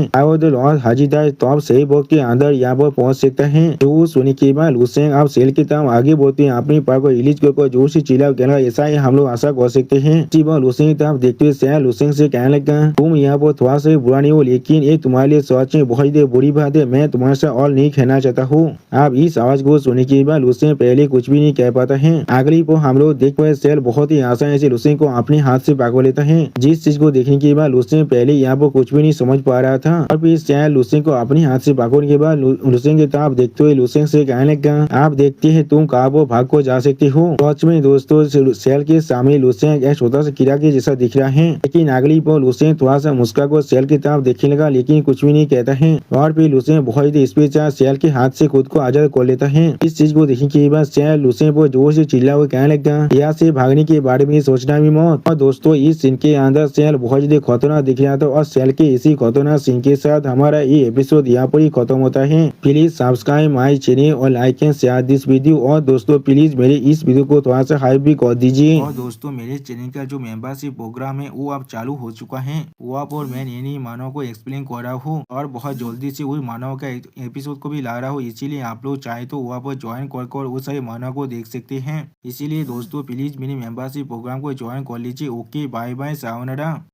हाजिदार तो अब सही वक्त के अंदर यहाँ पर पहुंच सकता है। जो सुनी के बाद लुसेंग अब सेल की तरफ आगे बढ़ते हैं अपनी पावर को रिलीज कर जोर से चिल्ला कहना ऐसा ही हम लोग आशा कर सकते हैं। लुसेंग की तरफ देखते हुए सैल लुसेंग से कहने लगा तुम यहाँ पर थोड़ा सा बुरा नहीं हो लेकिन ये तुम्हारे लिए सच में बहुत ही बुरी बात है। मैं तुम्हारे साथ और नहीं कहना चाहता हूँ। अब इस आवाज को सुनने के बाद लुसेंग पहले कुछ भी नहीं कह पाता है। अगली को हम लोग देख पाए सेल बहुत ही आसानी से लुसेंग को अपने हाथ से पकड़ लेता है जिस चीज को देखने के बाद लुसेंग पहले यहाँ पर कुछ भी नहीं समझ पा रहा था। और फिर सैल लुसेंग को अपने हाथ से पकड़ने के बाद लुसेंग की तरफ देखते हुए लुसेंग से कहने लगा आप देखते हैं तुम कहाँ पर भाग को जा सकते हो। सच में दोस्तों सेल के सामने लुसेंग एक छोटा सा कीड़ा के जैसा दिख रहा है लेकिन अगली पर लुसेंग थोड़ा सा मुस्का को सेल की तरफ देखने लगा, लेकिन कुछ भी नहीं कहता है। और फिर लुसेन बहुत ही स्पीड से सेल के हाथ से खुद को आजाद कर लेता है। इस चीज को देखने के बाद सेल लुसेन पर जोर से चिल्ला हुआ कहने लगा, यहाँ से भागने के बारे में सोचना भी मत। और दोस्तों, इस सीन के अंदर सेल बहुत ज्यादा खतरनाक दिख रहा था और सेल के इसी खतरनाक सीन के साथ हमारा ये एपिसोड यहाँ पर ही खत्म होता है। प्लीज सब्सक्राइब माई चैनल और like and share this video. और दोस्तों, प्लीज मेरे इस वीडियो को थोड़ा सा हाइप भी कर दीजिए। और दोस्तों, मेरे चैनल का जो मेंबरशिप प्रोग्राम है वो अब चालू हो चुका है। वहाँ पर मैं नई मानव को एक्सप्लेन कर रहा हूँ और बहुत जल्दी से उस मानव का एपिसोड को भी ला रहा हूँ। इसीलिए आप लोग चाहे तो वहाँ पर ज्वाइन कर उस सारे मानव को देख सकते हैं। इसीलिए दोस्तों, प्लीज मेरे मेंबरशिप प्रोग्राम को ज्वाइन कर लीजिए। Okay, bye bye, sayonara.